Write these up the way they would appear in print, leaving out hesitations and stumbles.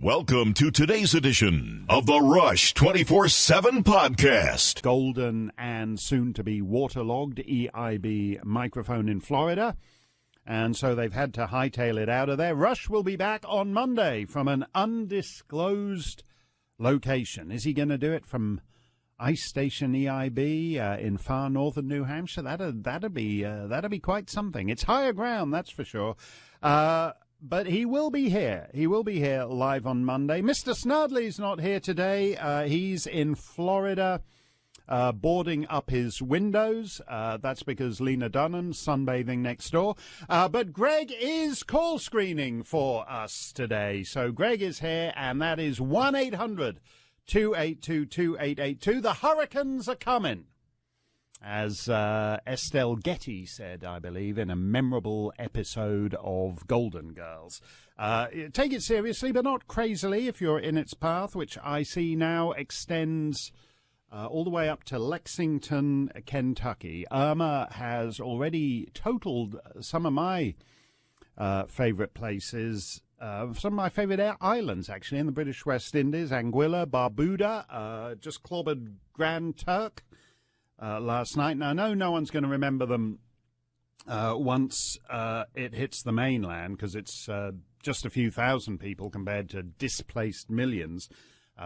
Welcome to today's edition of the Rush 24/7 podcast. Golden and soon-to-be waterlogged EIB microphone in Florida, and so they've had to hightail it out of there. Rush will be back on Monday from an undisclosed location. Is he going to do it from Ice Station EIB in far northern New Hampshire? That'd be quite something. It's higher ground, that's for sure. But he will be here. He will be here live on Monday. Mr. Snerdley's not here today. He's in Florida boarding up his windows. That's because Lena Dunham's sunbathing next door. But Greg is call screening for us today. So Greg is here, and that is 1-800-282-2882. The Hurricanes are coming, as Estelle Getty said, I believe, in a memorable episode of Golden Girls. Take it seriously, but not crazily if you're in its path, which I see now extends all the way up to Lexington, Kentucky. Irma has already totaled some of my favorite places, some of my favorite islands, actually, in the British West Indies. Anguilla, Barbuda, just clobbered Grand Turk last night. Now, I know no one's going to remember them once it hits the mainland, because it's just a few thousand people compared to displaced millions.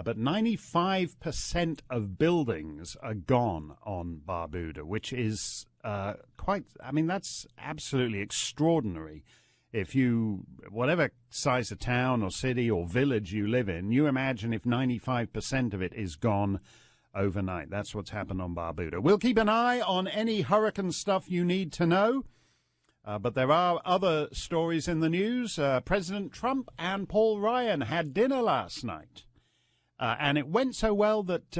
But 95% of buildings are gone on Barbuda, which is that's absolutely extraordinary. If you, whatever size of town or city or village you live in, you imagine if 95% of it is gone overnight. That's what's happened on Barbuda. We'll keep an eye on any hurricane stuff you need to know. But there are other stories in the news. President Trump and Paul Ryan had dinner last night. And it went so well that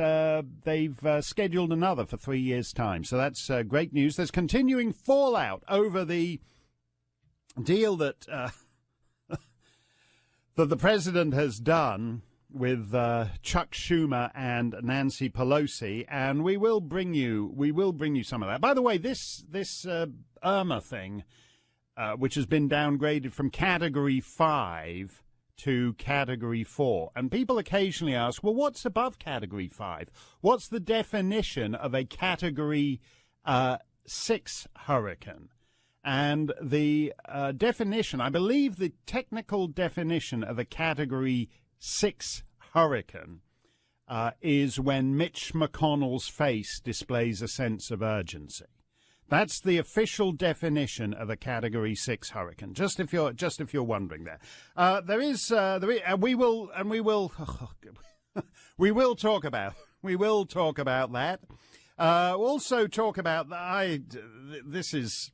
they've scheduled another for 3 years' time. So that's great news. There's continuing fallout over the deal that that the president has done with Chuck Schumer and Nancy Pelosi, and we will bring you some of that. By the way, this Irma thing, which has been downgraded from Category 5 to Category 4, and people occasionally ask, well, what's above Category 5? What's the definition of a Category 6 hurricane? And the definition, I believe the technical definition of a Category 6 hurricane is when Mitch McConnell's face displays a sense of urgency. That's the official definition of a Category 6 hurricane. Just if you're wondering there, we will talk about that. Also talk about this is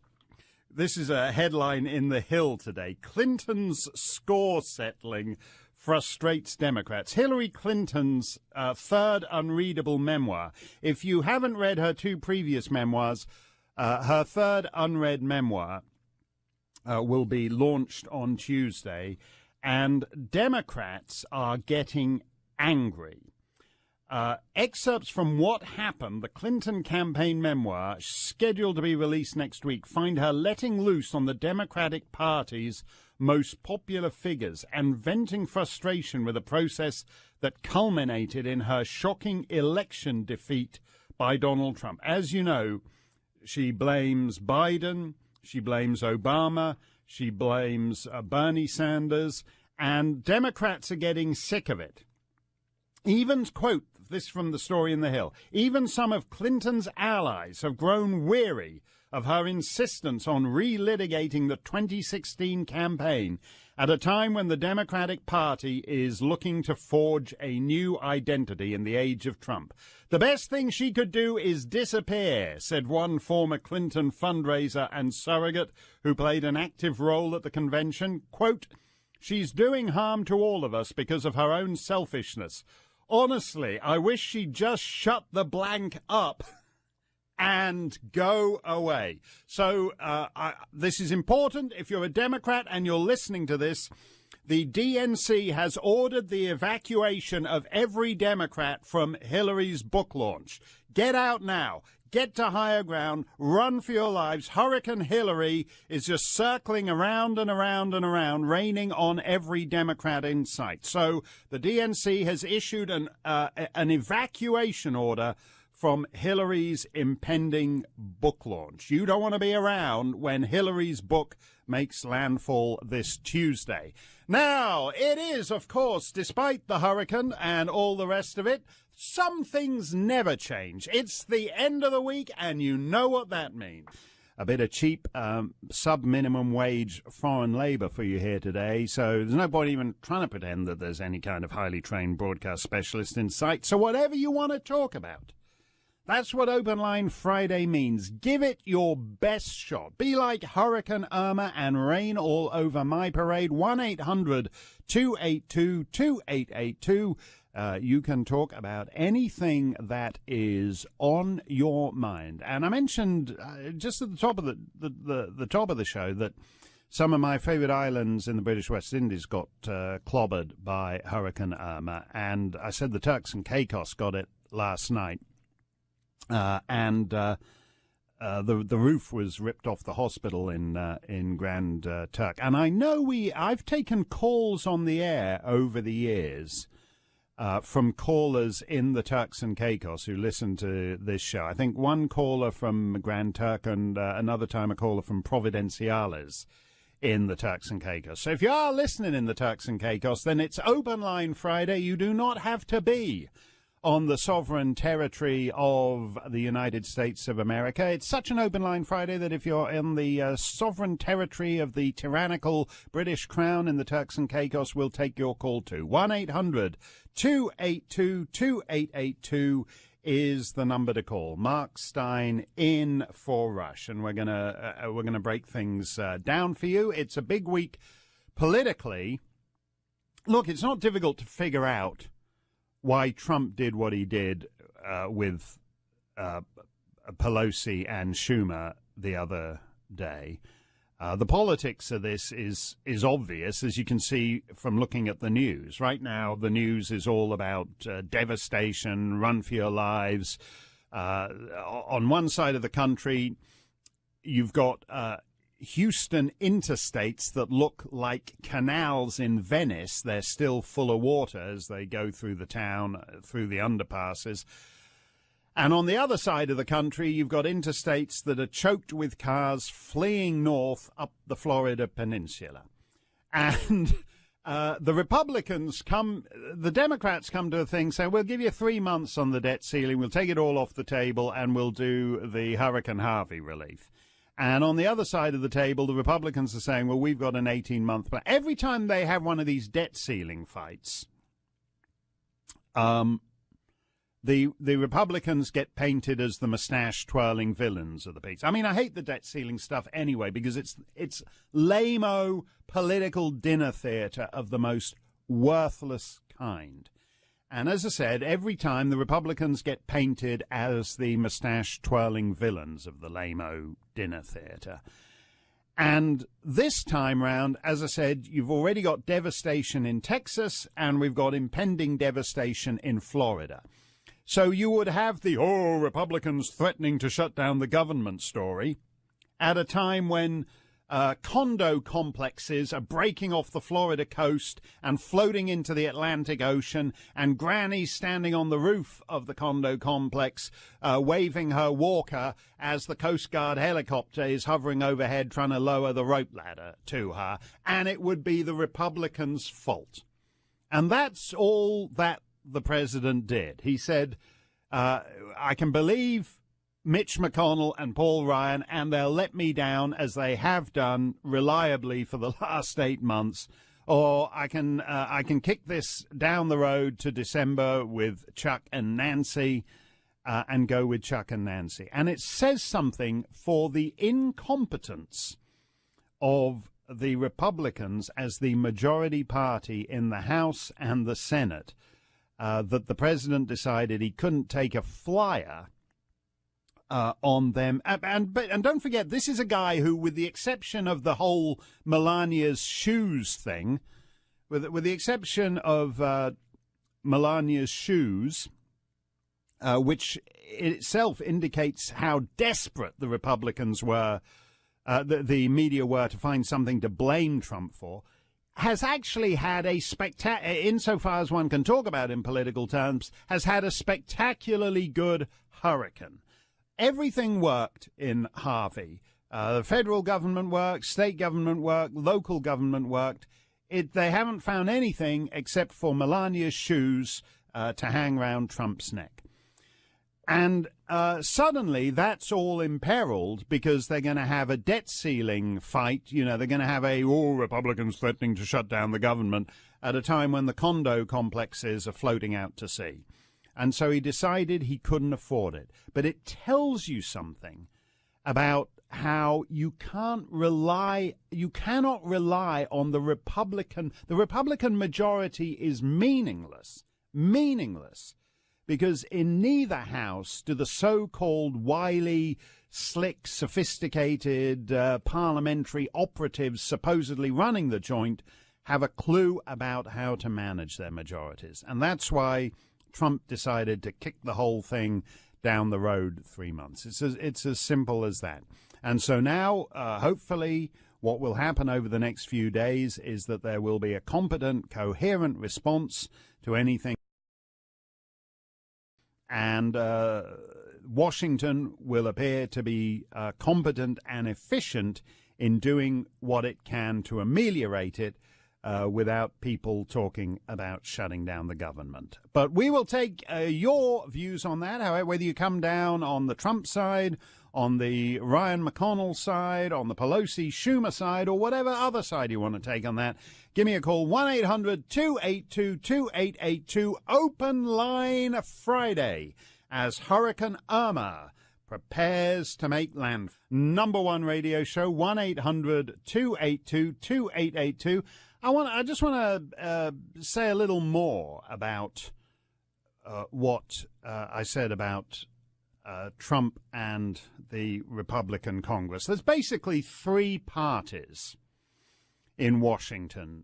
a headline in The Hill today. Clinton's score settling frustrates Democrats. Hillary Clinton's third unreadable memoir. If you haven't read her two previous memoirs, her third unread memoir will be launched on Tuesday, and Democrats are getting angry. Excerpts from What Happened, the Clinton campaign memoir, scheduled to be released next week, find her letting loose on the Democratic Party's most popular figures and venting frustration with a process that culminated in her shocking election defeat by Donald Trump. As you know, she blames Biden, she blames Obama, she blames Bernie Sanders, and Democrats are getting sick of it. Even, quote, this from the story in The Hill, even some of Clinton's allies have grown weary of her insistence on relitigating the 2016 campaign at a time when the Democratic Party is looking to forge a new identity in the age of Trump. The best thing she could do is disappear, said one former Clinton fundraiser and surrogate who played an active role at the convention. Quote, she's doing harm to all of us because of her own selfishness. Honestly, I wish she'd just shut the blank up and go away. So this is important. If you're a Democrat and you're listening to this, the DNC has ordered the evacuation of every Democrat from Hillary's book launch. Get out now. Get to higher ground. Run for your lives. Hurricane Hillary is just circling around and around and around, raining on every Democrat in sight. So the DNC has issued an evacuation order from Hillary's impending book launch. You don't want to be around when Hillary's book makes landfall this Tuesday. Now, it is, of course, despite the hurricane and all the rest of it, some things never change. It's the end of the week, and you know what that means. A bit of cheap sub-minimum wage foreign labor for you here today, so there's no point even trying to pretend that there's any kind of highly trained broadcast specialist in sight. So whatever you want to talk about, that's what Open Line Friday means. Give it your best shot. Be like Hurricane Irma and rain all over my parade. 1-800-282-2882. You can talk about anything that is on your mind. And I mentioned just at the top of the top of the show that some of my favorite islands in the British West Indies got clobbered by Hurricane Irma, and I said the Turks and Caicos got it last night. The roof was ripped off the hospital in Grand Turk. And I know I've taken calls on the air over the years from callers in the Turks and Caicos who listen to this show. I think one caller from Grand Turk and another time a caller from Providenciales in the Turks and Caicos. So if you are listening in the Turks and Caicos, then it's Open Line Friday. You do not have to be on the sovereign territory of the United States of America. It's such an Open Line Friday that if you're in the sovereign territory of the tyrannical British Crown in the Turks and Caicos, we'll take your call too. 1-800-282-2882 is the number to call. Mark Steyn in for Rush, and we're gonna break things down for you. It's a big week politically. Look, it's not difficult to figure out why Trump did what he did with Pelosi and Schumer the other day. The politics of this is obvious, as you can see from looking at the news. Right now, the news is all about devastation, run for your lives. On one side of the country, you've got Houston interstates that look like canals in Venice. They're still full of water as they go through the town, through the underpasses. And on the other side of the country, you've got interstates that are choked with cars fleeing north up the Florida Peninsula. And the Democrats come to a thing, say, we'll give you 3 months on the debt ceiling, we'll take it all off the table, and we'll do the Hurricane Harvey relief. And on the other side of the table, the Republicans are saying, well, we've got an 18-month plan. Every time they have one of these debt ceiling fights, the Republicans get painted as the mustache-twirling villains of the piece. I mean, I hate the debt ceiling stuff anyway because it's lame-o political dinner theater of the most worthless kind. And as I said, every time the Republicans get painted as the mustache-twirling villains of the lame-o dinner theater. And this time round, as I said, you've already got devastation in Texas, and we've got impending devastation in Florida. So you would have the, Republicans threatening to shut down the government story at a time when condo complexes are breaking off the Florida coast and floating into the Atlantic Ocean, and Granny's standing on the roof of the condo complex waving her walker as the Coast Guard helicopter is hovering overhead trying to lower the rope ladder to her, and it would be the Republicans' fault. And that's all that the president did. He said, I can believe Mitch McConnell and Paul Ryan, and they'll let me down as they have done reliably for the last 8 months, or I can kick this down the road to December with Chuck and Nancy, and go with Chuck and Nancy. And it says something for the incompetence of the Republicans as the majority party in the House and the Senate, that the president decided he couldn't take a flyer on them. And don't forget, this is a guy who, with the exception of the whole Melania's shoes thing, with the exception of Melania's shoes, which itself indicates how desperate the Republicans were, the media were, to find something to blame Trump for, has actually had a insofar as one can talk about in political terms, has had a spectacularly good hurricane. Everything worked in Harvey. The federal government worked, state government worked, local government worked. They haven't found anything except for Melania's shoes to hang round Trump's neck. And suddenly that's all imperiled because they're going to have a debt ceiling fight. You know, they're going to have Republicans threatening to shut down the government at a time when the condo complexes are floating out to sea. And so he decided he couldn't afford it. But it tells you something about how you cannot rely on the Republican. The Republican majority is meaningless, because in neither house do the so-called wily, slick, sophisticated parliamentary operatives supposedly running the joint have a clue about how to manage their majorities. And that's why Trump decided to kick the whole thing down the road 3 months. It's as simple as that. And so now, hopefully, what will happen over the next few days is that there will be a competent, coherent response to anything. And Washington will appear to be competent and efficient in doing what it can to ameliorate it without people talking about shutting down the government. But we will take your views on that, however, whether you come down on the Trump side, on the Ryan McConnell side, on the Pelosi-Schumer side, or whatever other side you want to take on that. Give me a call, 1-800-282-2882, Open Line Friday, as Hurricane Irma prepares to make land. Number one radio show, 1-800-282-2882. I just want to say a little more about what I said about Trump and the Republican Congress. There's basically three parties in Washington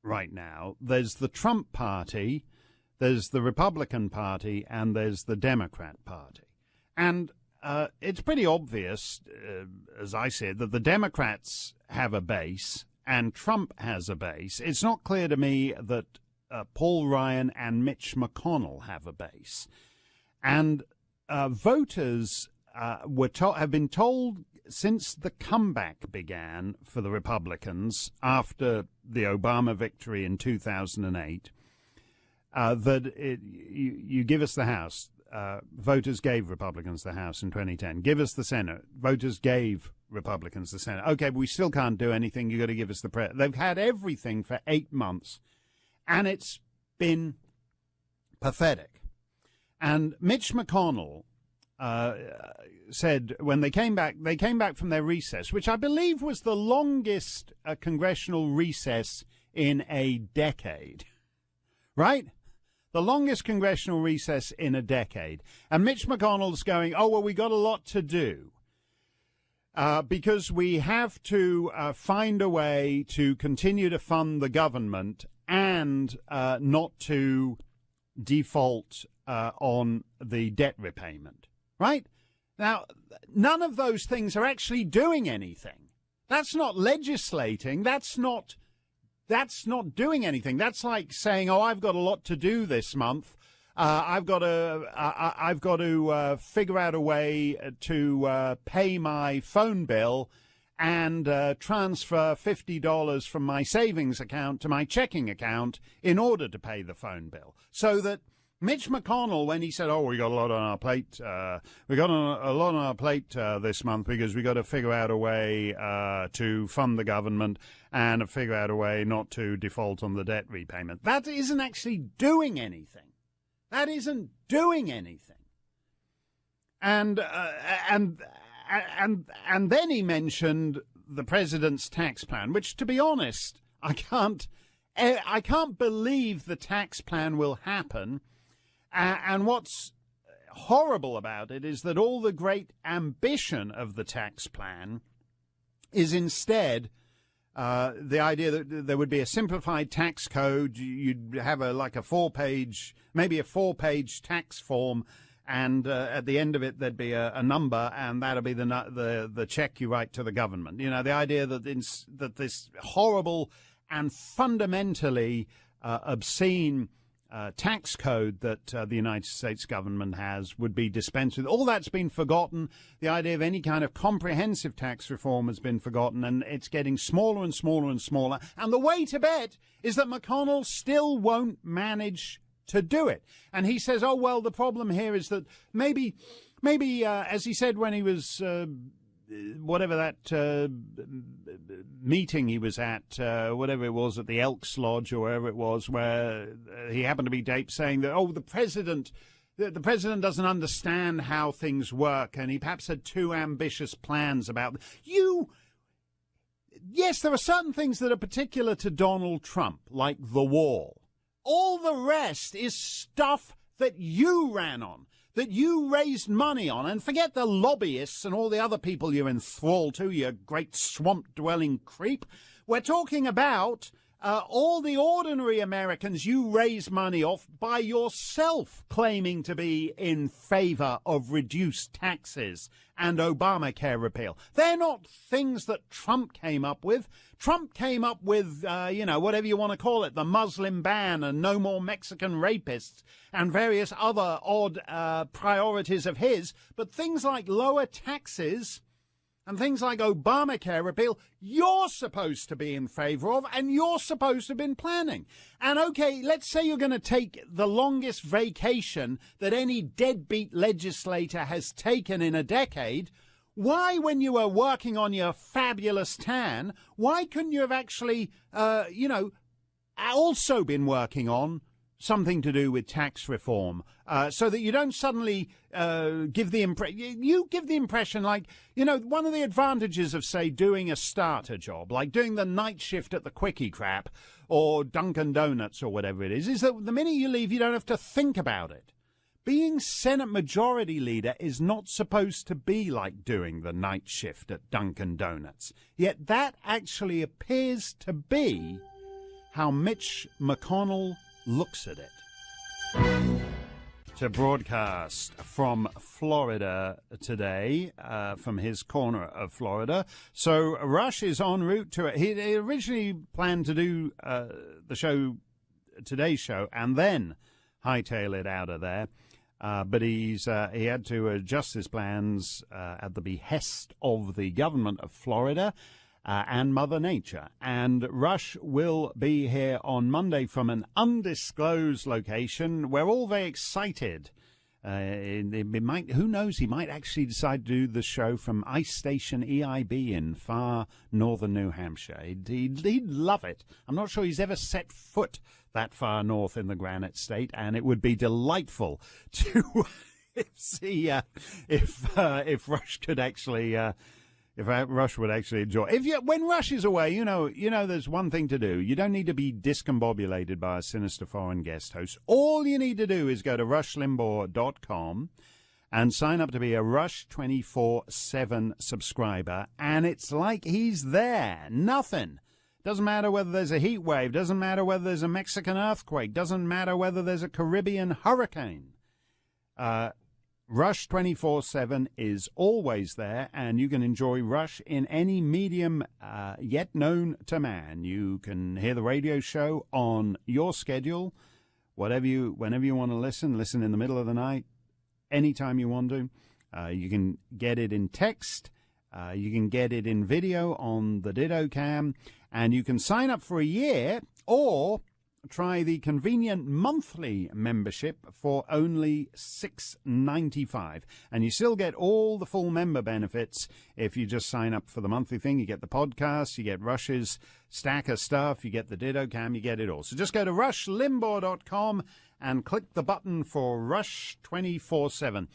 right now. There's the Trump party, there's the Republican Party, and there's the Democrat Party. And it's pretty obvious, as I said, that the Democrats have a base and Trump has a base. It's not clear to me that Paul Ryan and Mitch McConnell have a base. And voters have been told since the comeback began for the Republicans after the Obama victory in 2008 that you give us the House. Voters gave Republicans the House in 2010. Give us the Senate. Voters gave Republicans the Senate. Okay, but we still can't do anything. You've got to give us the president. They've had everything for 8 months, and it's been pathetic. And Mitch McConnell said when they came back from their recess, which I believe was the longest congressional recess in a decade, right? The longest congressional recess in a decade. And Mitch McConnell's going, oh, well, we got a lot to do because we have to find a way to continue to fund the government and not to default on the debt repayment, right? Now, none of those things are actually doing anything. That's not legislating. That's not doing anything. That's like saying, "Oh, I've got a lot to do this month. I've got to figure out a way to pay my phone bill and transfer $50 from my savings account to my checking account in order to pay the phone bill." So that Mitch McConnell, when he said, "Oh, we got a lot on our plate. We got a lot on our plate this month because we got to figure out a way to fund the government and figure out a way not to default on the debt repayment." That isn't actually doing anything. That isn't doing anything. And then he mentioned the president's tax plan, which, to be honest, I can't believe the tax plan will happen. And what's horrible about it is that all the great ambition of the tax plan is instead the idea that there would be a simplified tax code. You'd have maybe a four-page tax form, and at the end of it there'd be a number, and that'll be the check you write to the government. You know, the idea that that this horrible and fundamentally obscene tax code that the United States government has would be dispensed with. All that's been forgotten. The idea of any kind of comprehensive tax reform has been forgotten, and it's getting smaller and smaller and smaller. And the way to bet is that McConnell still won't manage to do it. And he says, oh, well, the problem here is that maybe, as he said when he was, whatever that meeting he was at, whatever it was, at the Elks Lodge or wherever it was, where he happened to be saying that, oh, the president doesn't understand how things work, and he perhaps had too ambitious plans about you. Yes, there are certain things that are particular to Donald Trump, like the wall. All the rest is stuff that you ran on, that you raised money on. And forget the lobbyists and all the other people you're enthralled to, you great swamp-dwelling creep. We're talking about all the ordinary Americans you raise money off by yourself, claiming to be in favor of reduced taxes and Obamacare repeal. They're not things that Trump came up with. Trump came up with, whatever you want to call it, the Muslim ban and no more Mexican rapists and various other odd priorities of his. But things like lower taxes and things like Obamacare repeal, you're supposed to be in favor of, and you're supposed to have been planning. And okay, let's say you're going to take the longest vacation that any deadbeat legislator has taken in a decade. Why, when you were working on your fabulous tan, why couldn't you have actually, also been working on something to do with tax reform, so that you don't suddenly give the impression like, one of the advantages of, say, doing a starter job, like doing the night shift at the Quickie Crap or Dunkin' Donuts or whatever it is that the minute you leave, you don't have to think about it. Being Senate Majority Leader is not supposed to be like doing the night shift at Dunkin' Donuts. Yet that actually appears to be how Mitch McConnell looks at it. To broadcast from Florida today, from his corner of Florida. So Rush is en route to it. He originally planned to do today's show, and then hightail it out of there. But he had to adjust his plans at the behest of the government of Florida and Mother Nature. And Rush will be here on Monday from an undisclosed location. We're all very excited. Who knows, he might actually decide to do the show from Ice Station EIB in far northern New Hampshire. He'd love it. I'm not sure he's ever set foot that far north in the Granite State, and it would be delightful to see if Rush could actually... If Rush would actually enjoy. When Rush is away, there's one thing to do. You don't need to be discombobulated by a sinister foreign guest host. All you need to do is go to rushlimbaugh.com and sign up to be a Rush 24/7 subscriber, and it's like he's there. Nothing. Doesn't matter whether there's a heat wave. Doesn't matter whether there's a Mexican earthquake. Doesn't matter whether there's a Caribbean hurricane. Rush 24/7 is always there, and you can enjoy Rush in any medium yet known to man. You can hear the radio show on your schedule, whenever you want to listen in the middle of the night, anytime you want to. You can get it in text. You can get it in video on the Ditto Cam, and you can sign up for a year or try the convenient monthly membership for only $6.95, and you still get all the full member benefits if you just sign up for the monthly thing. You get the podcast, you get Rush's stack of stuff, you get the Ditto Cam, you get it all. So just go to rushlimbaugh.com and click the button for Rush 24/7.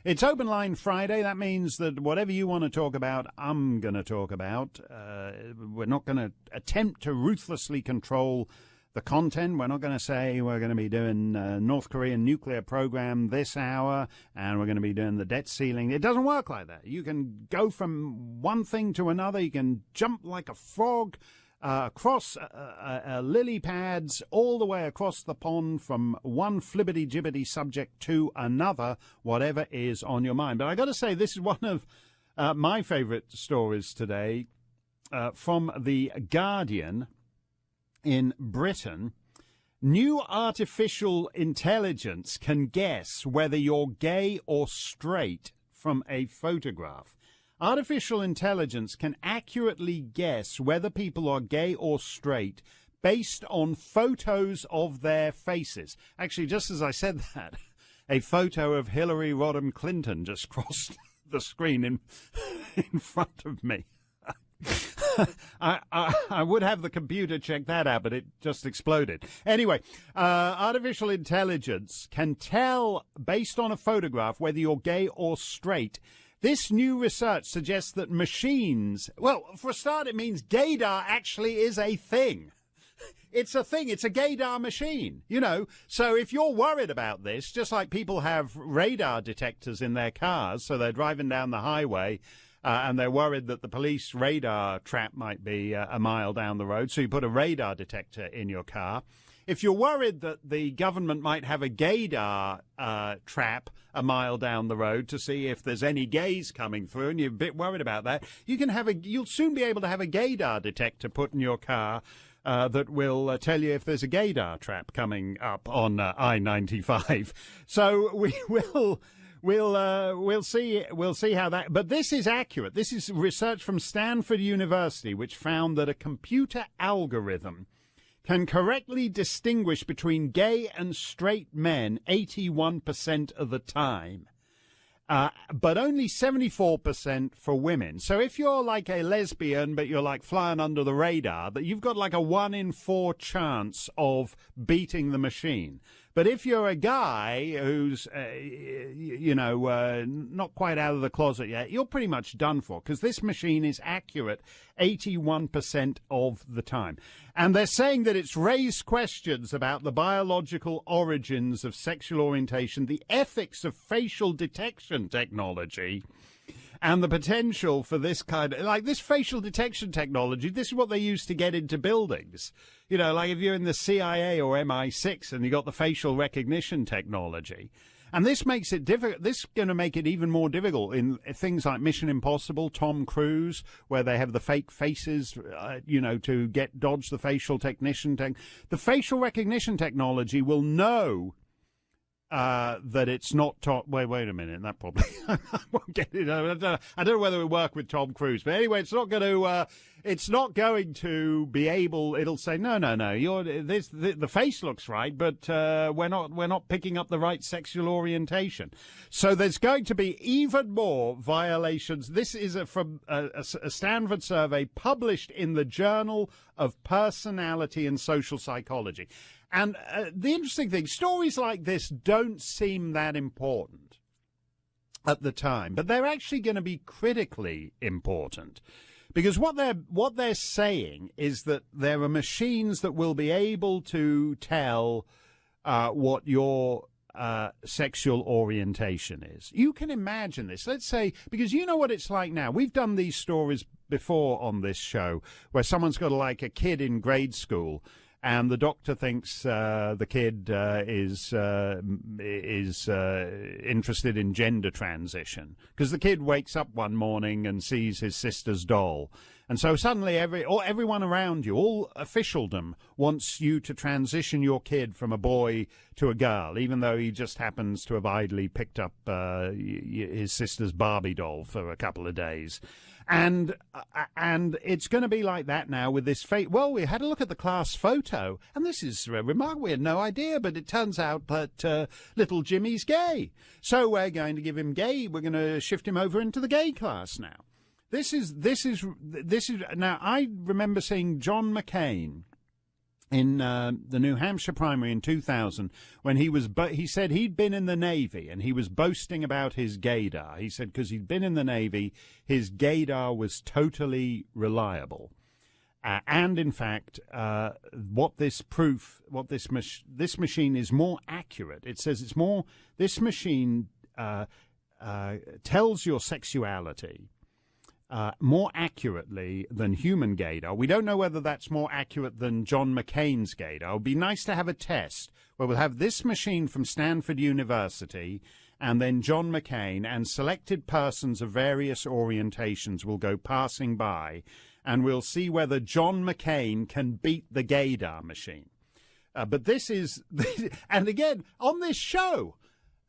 It's Open Line Friday. That means that whatever you want to talk about, I'm going to talk about. We're not going to attempt to ruthlessly control the content. We're not going to say we're going to be doing North Korean nuclear program this hour and we're going to be doing the debt ceiling. It doesn't work like that. You can go from one thing to another. You can jump like a frog across lily pads all the way across the pond from one flibbity-jibbity subject to another, whatever is on your mind. But I got to say, this is one of my favourite stories today from The Guardian in Britain. New artificial intelligence can guess whether you're gay or straight from a photograph. Artificial intelligence can accurately guess whether people are gay or straight based on photos of their faces. Actually, just as I said that, a photo of Hillary Rodham Clinton just crossed the screen in front of me. I would have the computer check that out, but it just exploded. Anyway, artificial intelligence can tell, based on a photograph, whether you're gay or straight. This new research suggests that machines, well, for a start, it means gaydar actually is a thing. It's a thing. It's a gaydar machine, you know. So if you're worried about this, just like people have radar detectors in their cars, so they're driving down the highway, and they're worried that the police radar trap might be a mile down the road, so you put a radar detector in your car. If you're worried that the government might have a gaydar trap a mile down the road to see if there's any gays coming through, and you're a bit worried about that, you'll soon be able to have a gaydar detector put in your car that will tell you if there's a gaydar trap coming up on I-95. So we will. We'll see how that. But this is accurate. This is research from Stanford University, which found that a computer algorithm can correctly distinguish between gay and straight men 81% of the time, but only 74% for women. So if you're like a lesbian, but you're like flying under the radar, that you've got like a 1 in 4 chance of beating the machine. But if you're a guy who's, not quite out of the closet yet, you're pretty much done for, because this machine is accurate 81% of the time. And they're saying that it's raised questions about the biological origins of sexual orientation, the ethics of facial detection technology, and the potential for this kind of, like this facial detection technology, this is what they use to get into buildings. You know, like if you're in the CIA or MI6 and you got the facial recognition technology. And this makes it difficult. This is going to make it even more difficult in things like Mission Impossible, Tom Cruise, where they have the fake faces, to dodge the facial technician. The facial recognition technology will know that it's not Tom. Wait a minute. That probably I won't get it. I don't know whether it will work with Tom Cruise, but anyway, it's not going to. It's not going to be able. It'll say no. The face looks right, but we're not picking up the right sexual orientation. So there's going to be even more violations. This is from a Stanford survey published in the Journal of Personality and Social Psychology. And the interesting thing, stories like this don't seem that important at the time, but they're actually going to be critically important, because what they're saying is that there are machines that will be able to tell what your sexual orientation is. You can imagine this. Let's say, because you know what it's like now. We've done these stories before on this show where someone's got like a kid in grade school, and the doctor thinks the kid is interested in gender transition, because the kid wakes up one morning and sees his sister's doll. And so suddenly everyone around you, all officialdom, wants you to transition your kid from a boy to a girl, even though he just happens to have idly picked up his sister's Barbie doll for a couple of days. And it's going to be like that now with this fate. Well, we had a look at the class photo, and this is remarkable. We had no idea, but it turns out that little Jimmy's gay. So we're going to give him gay. We're going to shift him over into the gay class now. This is now. I remember seeing John McCain in the New Hampshire primary in 2000, when he said he'd been in the Navy, and he was boasting about his gaydar. He said because he'd been in the Navy, his gaydar was totally reliable. And in fact, this machine is more accurate. It says it's more, this machine tells your sexuality more accurately than human gaydar. We don't know whether that's more accurate than John McCain's gaydar. It would be nice to have a test where we'll have this machine from Stanford University and then John McCain, and selected persons of various orientations will go passing by, and we'll see whether John McCain can beat the gaydar machine. But this is, and again, on this show,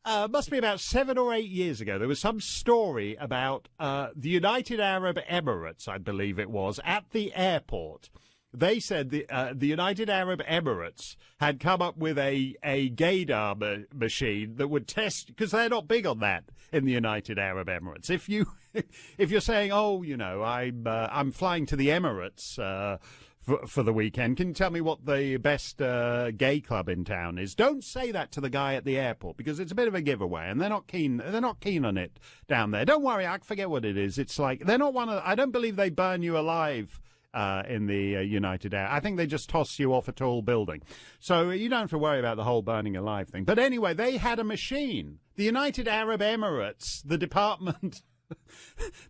must be about 7 or 8 years ago, there was some story about the United Arab Emirates, I believe it was, at the airport. They said the United Arab Emirates had come up with a gaydar machine that would test, because they're not big on that in the United Arab Emirates. If you're saying, oh, you know, I'm flying to the Emirates for the weekend, can you tell me what the best gay club in town is? Don't say that to the guy at the airport, because it's a bit of a giveaway, and they're not keen on it down there. Don't worry, I forget what it is. It's like they're not I don't believe they burn you alive in the United Arab. I think they just toss you off a tall building. So you don't have to worry about the whole burning alive thing. But anyway, they had a machine. The United Arab Emirates, the department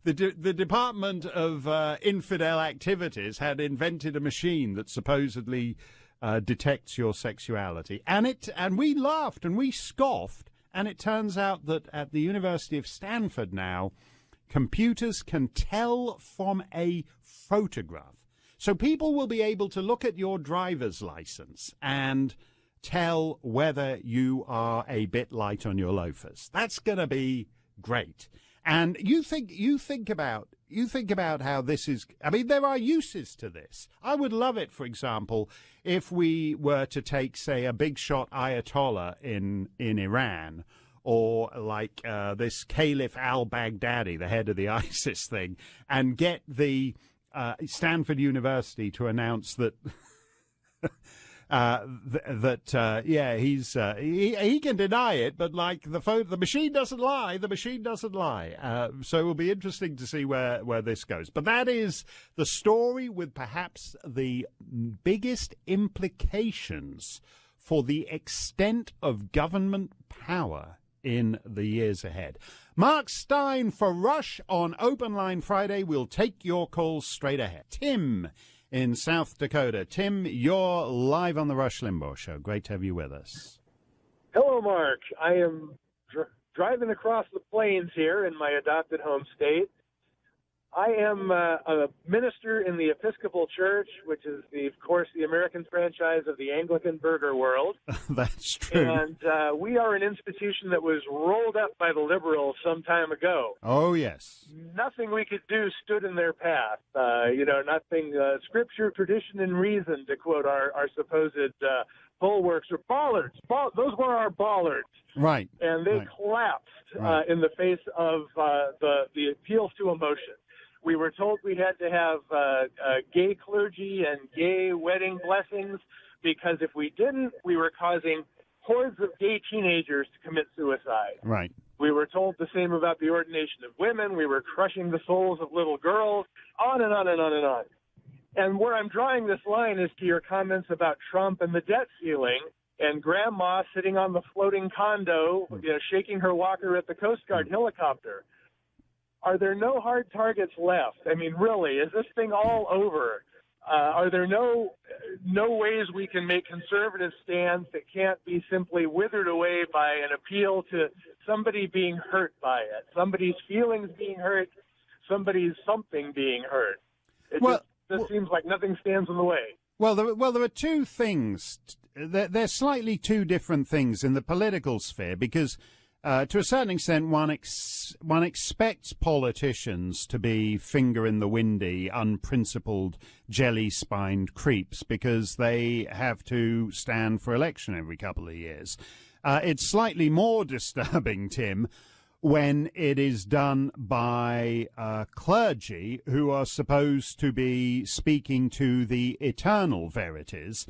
the Department of Infidel Activities had invented a machine that supposedly detects your sexuality. And we laughed and we scoffed. And it turns out that at the University of Stanford now, computers can tell from a photograph. So people will be able to look at your driver's license and tell whether you are a bit light on your loafers. That's going to be great. And you think about how this is. I mean, there are uses to this. I would love it, for example, if we were to take, say, a big shot Ayatollah in Iran, or like this Caliph al-Baghdadi, the head of the ISIS thing, and get the Stanford University to announce that he can deny it, but like the machine doesn't lie. The machine doesn't lie. So it will be interesting to see where this goes. But that is the story with perhaps the biggest implications for the extent of government power in the years ahead. Mark Steyn for Rush on Open Line Friday. We'll take your calls straight ahead. Tim in South Dakota. Tim, you're live on the Rush Limbaugh Show. Great to have you with us. Hello, Mark. I am driving across the plains here in my adopted home state. I am a minister in the Episcopal Church, which is, of course, the American franchise of the Anglican burger world. That's true. And we are an institution that was rolled up by the liberals some time ago. Oh, yes. Nothing we could do stood in their path. Nothing, scripture, tradition, and reason, to quote our supposed bulwarks, or bollards. Those were our bollards. Right. And they collapsed in the face of the appeals to emotion. We were told we had to have gay clergy and gay wedding blessings, because if we didn't, we were causing hordes of gay teenagers to commit suicide. Right. We were told the same about the ordination of women. We were crushing the souls of little girls, on and on and on and on. And where I'm drawing this line is to your comments about Trump and the debt ceiling, and Grandma sitting on the floating condo, shaking her walker at the Coast Guard helicopter. Are there no hard targets left? I mean, really, is this thing all over? Are there no ways we can make conservative stands that can't be simply withered away by an appeal to somebody being hurt by it, somebody's feelings being hurt, somebody's something being hurt? It just seems like nothing stands in the way. Well, there are two things. They're slightly two different things in the political sphere, because to a certain extent, one expects politicians to be finger-in-the-windy, unprincipled, jelly-spined creeps, because they have to stand for election every couple of years. It's slightly more disturbing, Tim, when it is done by clergy who are supposed to be speaking to the eternal verities.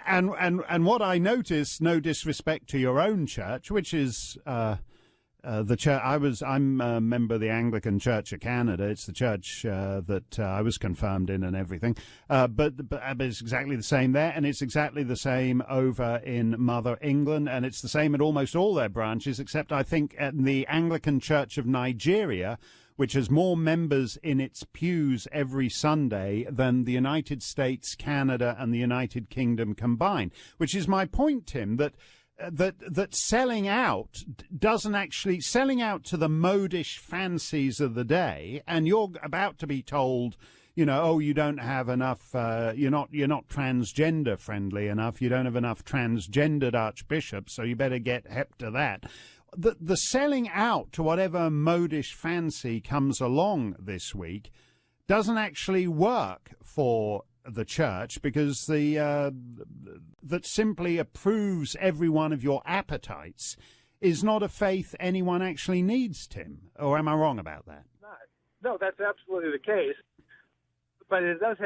And what I notice, no disrespect to your own church, which is the church. I'm a member of the Anglican Church of Canada. It's the church that I was confirmed in and everything. But it's exactly the same there, and it's exactly the same over in Mother England, and it's the same at almost all their branches, except I think at the Anglican Church of Nigeria, which has more members in its pews every Sunday than the United States, Canada, and the United Kingdom combined. Which is my point, Tim, that selling out doesn't actually selling out to the modish fancies of the day, and you're about to be told, you know, oh, you don't have enough, you're not transgender friendly enough, you don't have enough transgendered archbishops, so you better get hep to that. The selling out to whatever modish fancy comes along this week doesn't actually work for the church, because that simply approves every one of your appetites is not a faith anyone actually needs, Tim. Or am I wrong about that? No, that's absolutely the case. But it does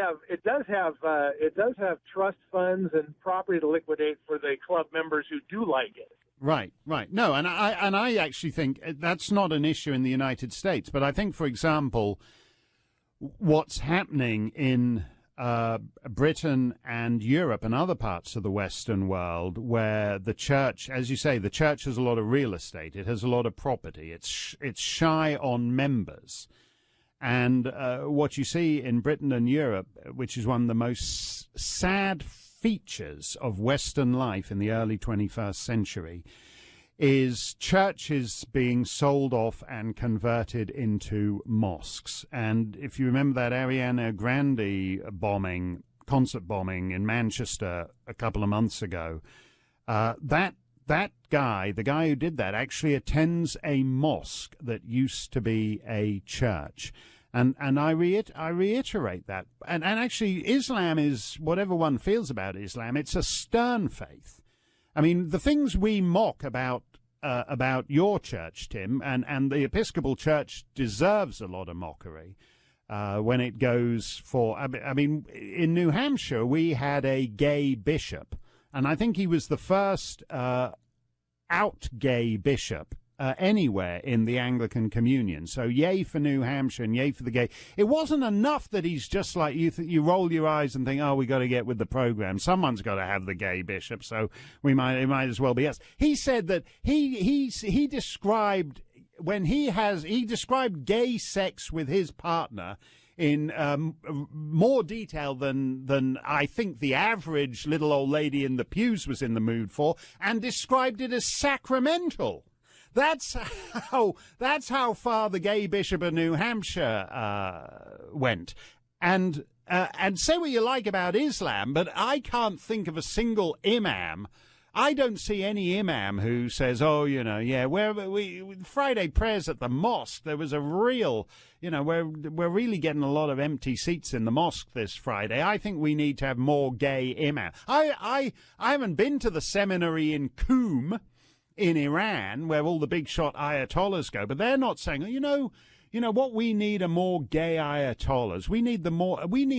have trust funds and property to liquidate for the club members who do like it. Right. No, and I actually think that's not an issue in the United States. But I think, for example, what's happening in Britain and Europe and other parts of the Western world, where the church, as you say, the church has a lot of real estate, it has a lot of property, it's shy on members. And what you see in Britain and Europe, which is one of the most sad features of Western life in the early 21st century, is churches being sold off and converted into mosques. And if you remember that Ariana Grande concert bombing in Manchester a couple of months ago, that guy, the guy who did that, actually attends a mosque that used to be a church. And I reiterate that. And actually, Islam is, whatever one feels about Islam, it's a stern faith. I mean, the things we mock about your church, Tim, and the Episcopal Church deserves a lot of mockery when it goes for. I mean, in New Hampshire, we had a gay bishop, and I think he was the first out gay bishop anywhere in the Anglican Communion. So yay for New Hampshire and yay for the gay. It wasn't enough that he's just like you roll your eyes and think, oh, we got to get with the program. Someone's got to have the gay bishop, so it might as well be us. He said that he described he described gay sex with his partner in more detail than I think the average little old lady in the pews was in the mood for, and described it as sacramental. That's how far the gay bishop of New Hampshire went. And say what you like about Islam, but I can't think of a single imam. I don't see any imam who says, oh, you know, yeah, Friday prayers at the mosque, there was a real, you know, we're really getting a lot of empty seats in the mosque this Friday. I think we need to have more gay imam. I haven't been to the seminary in Qom in Iran, where all the big shot ayatollahs go, but they're not saying, you know what we need are more gay ayatollahs. We need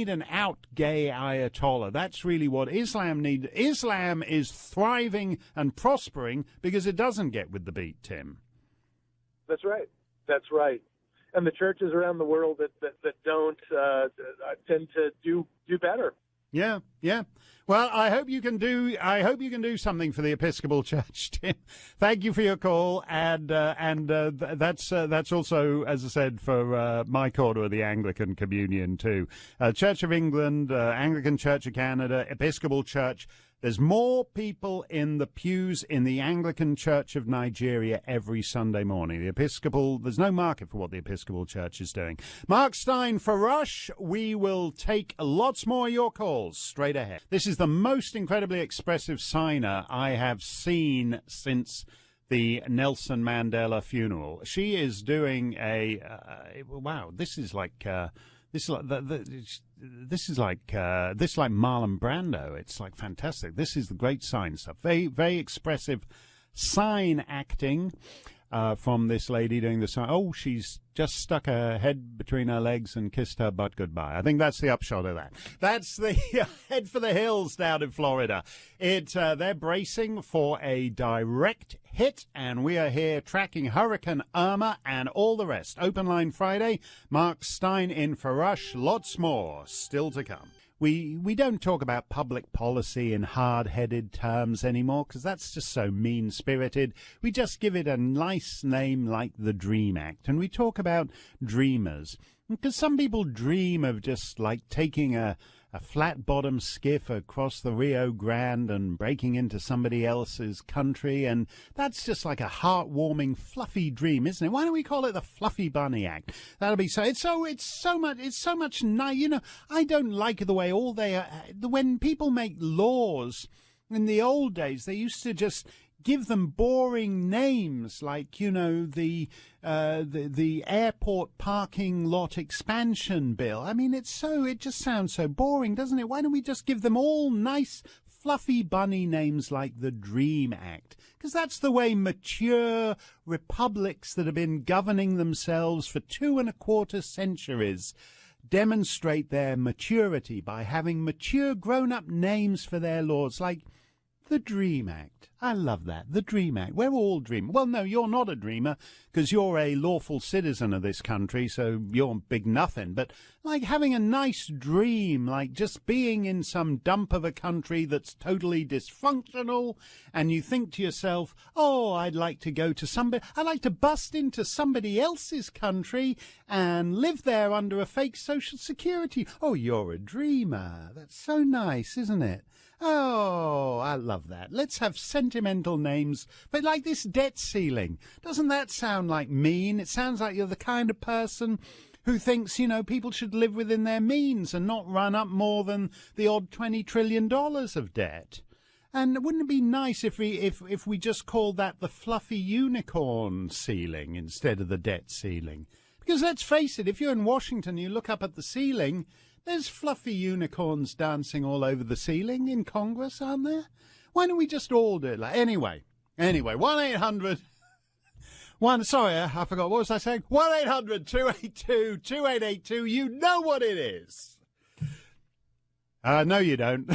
an out gay ayatollah. That's really what Islam needs. Islam is thriving and prospering because it doesn't get with the beat, Tim. That's right. And the churches around the world that don't tend to do better. Yeah. Well, I hope you can do something for the Episcopal Church, Tim. Thank you for your call, and that's also, as I said, for my quarter of the Anglican Communion too. Church of England, Anglican Church of Canada, Episcopal Church. There's more people in the pews in the Anglican Church of Nigeria every Sunday morning. There's no market for what the Episcopal Church is doing. Mark Steyn for Rush. We will take lots more of your calls straight ahead. This is the most incredibly expressive signer I have seen since the Nelson Mandela funeral. She is doing wow, this is like Marlon Brando. It's like fantastic. This is the great sign stuff. Very, very expressive sign acting from this lady doing the sign. Oh, she's just stuck her head between her legs and kissed her butt goodbye. I think that's the upshot of that. That's the head for the hills down in Florida. They're bracing for a direct hit, and we are here tracking Hurricane Irma and all the rest. Open Line Friday. Mark Steyn in for Rush. Lots more still to come. we don't talk about public policy in hard-headed terms anymore because that's just so mean-spirited. We just give it a nice name like the Dream Act, and we talk about dreamers. Because some people dream of just like taking a flat-bottom skiff across the Rio Grande and breaking into somebody else's country, and that's just like a heartwarming, fluffy dream, isn't it? Why don't we call it the Fluffy Bunny Act? That'll be so. It's so much nice. You know, I don't like the way when people make laws. In the old days, they used to just give them boring names, like, you know, the airport parking lot expansion bill. I mean, it just sounds so boring, doesn't it? Why don't we just give them all nice, fluffy bunny names like the Dream Act? Because that's the way mature republics that have been governing themselves for 2.25 centuries demonstrate their maturity, by having mature, grown-up names for their laws, like the Dream Act. I love that. The Dream Act. We're all dreaming. Well, no, you're not a dreamer because you're a lawful citizen of this country, so you're big nothing. But like having a nice dream, like just being in some dump of a country that's totally dysfunctional, and you think to yourself, oh, I'd like to bust into somebody else's country and live there under a fake social security. Oh, you're a dreamer. That's so nice, isn't it? Oh, I love that. Let's have sentimental names, but like this debt ceiling. Doesn't that sound like mean? It sounds like you're the kind of person who thinks, you know, people should live within their means and not run up more than the odd $20 trillion of debt. And wouldn't it be nice if we just called that the fluffy unicorn ceiling instead of the debt ceiling? Because let's face it, if you're in Washington, you look up at the ceiling, there's fluffy unicorns dancing all over the ceiling in Congress, aren't there? Why don't we just all do it? Anyway, 1-800... sorry, I forgot. What was I saying? 1-800-282-2882. You know what it is. No, you don't.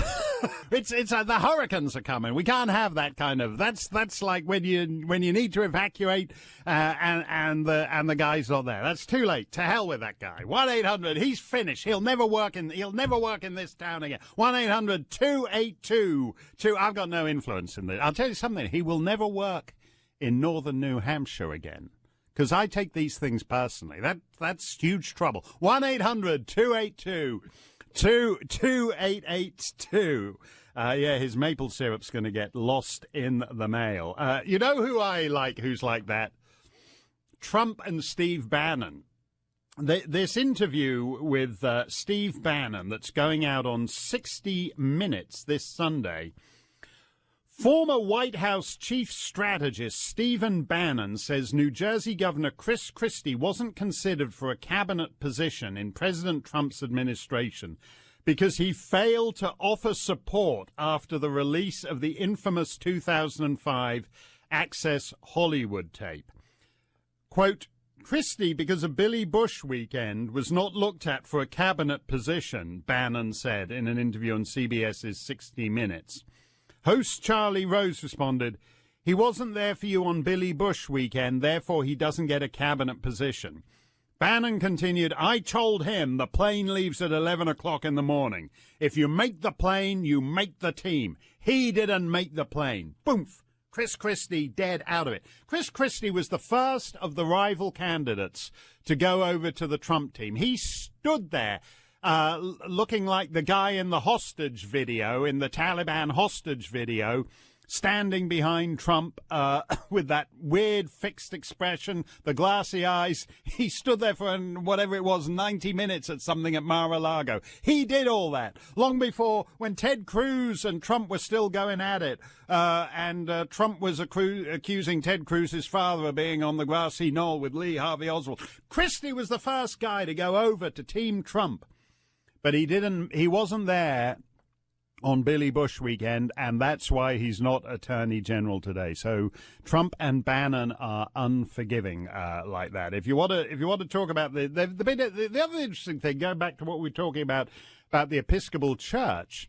It's the hurricanes are coming. We can't have that kind of. That's like when you need to evacuate and the guy's not there. That's too late. To hell with that guy. 1-800. He's finished. He'll never work in this town again. 1-800-282. I've got no influence in this. I'll tell you something. He will never work in northern New Hampshire again. Because I take these things personally. That's huge trouble. 1-800-282. 2882. Yeah, his maple syrup's going to get lost in the mail. You know who I like who's like that? Trump and Steve Bannon. This interview with Steve Bannon that's going out on 60 Minutes this Sunday. Former White House chief strategist Stephen Bannon says New Jersey Governor Christie wasn't considered for a cabinet position in President Trump's administration because he failed to offer support after the release of the infamous 2005 Access Hollywood tape. Quote, Christie, because of Billy Bush weekend, was not looked at for a cabinet position, Bannon said in an interview on CBS's 60 Minutes. Host Charlie Rose responded, he wasn't there for you on Billy Bush weekend, therefore he doesn't get a cabinet position. Bannon continued, I told him the plane leaves at 11 o'clock in the morning. If you make the plane, you make the team. He didn't make the plane. Boomf. Chris Christie dead out of it. Chris Christie was the first of the rival candidates to go over to the Trump team. He stood there. Looking like the guy in the hostage video, in the Taliban hostage video, standing behind Trump with that weird fixed expression, the glassy eyes. He stood there for whatever it was, 90 minutes at something at Mar-a-Lago. He did all that long before, when Ted Cruz and Trump were still going at it, and Trump was accusing Ted Cruz's father of being on the grassy knoll with Lee Harvey Oswald. Christie was the first guy to go over to Team Trump. But he wasn't there on Billy Bush weekend, and that's why he's not Attorney General today. So Trump and Bannon are unforgiving like that. If you want to talk about the other interesting thing, going back to what we were talking about the Episcopal Church,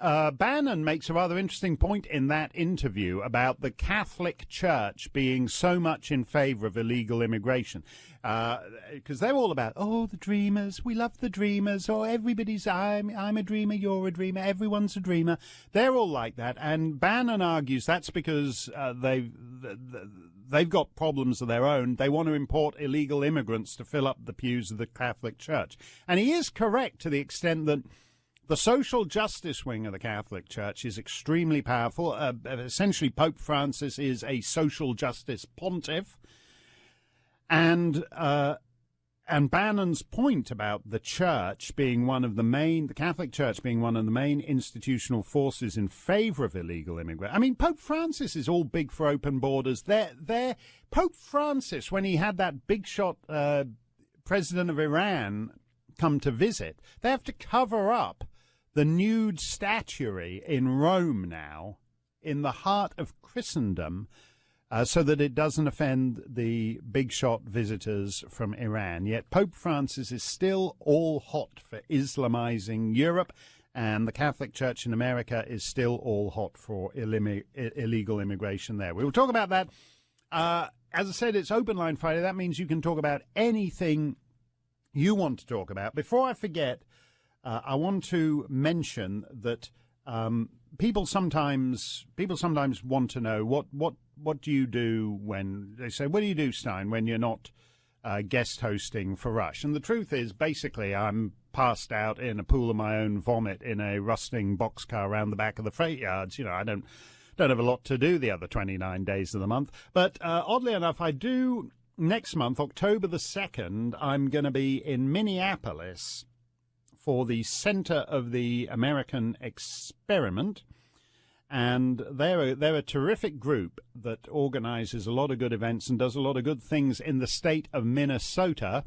Bannon makes a rather interesting point in that interview about the Catholic Church being so much in favor of illegal immigration. Because they're all about, the dreamers, we love the dreamers, everybody's, I'm a dreamer, you're a dreamer, everyone's a dreamer. They're all like that. And Bannon argues that's because they've got problems of their own. They want to import illegal immigrants to fill up the pews of the Catholic Church. And he is correct to the extent that the social justice wing of the Catholic Church is extremely powerful. Essentially, Pope Francis is a social justice pontiff. And Bannon's point about the Church being the Catholic Church being one of the main institutional forces in favor of illegal immigrants. I mean, Pope Francis is all big for open borders. Pope Francis, when he had that big shot president of Iran come to visit, they have to cover up the nude statuary in Rome now, in the heart of Christendom, so that it doesn't offend the big shot visitors from Iran. Yet Pope Francis is still all hot for Islamizing Europe, and the Catholic Church in America is still all hot for illegal immigration there. We will talk about that. As I said, it's Open Line Friday. That means you can talk about anything you want to talk about. Before I forget, I want to mention that people sometimes want to know what do you do when they say, what do you do, Steyn, when you're not guest hosting for Rush? And the truth is, basically, I'm passed out in a pool of my own vomit in a rusting boxcar around the back of the freight yards. You know, I don't have a lot to do the other 29 days of the month. But oddly enough, I do next month, October the 2nd, I'm going to be in Minneapolis for the Center of the American Experiment. And they're a terrific group that organizes a lot of good events and does a lot of good things in the state of Minnesota.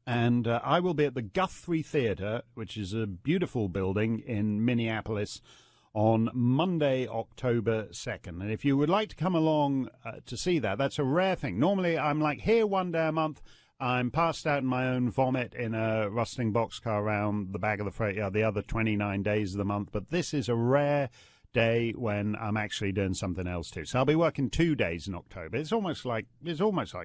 And I will be at the Guthrie Theater, which is a beautiful building in Minneapolis, on Monday, October 2nd. And if you would like to come along to see that, that's a rare thing. Normally, I'm like here one day a month. I'm passed out in my own vomit in a rusting boxcar around the back of the freight yard the other 29 days of the month. But this is a rare day when I'm actually doing something else too. So I'll be working 2 days in October. It's almost like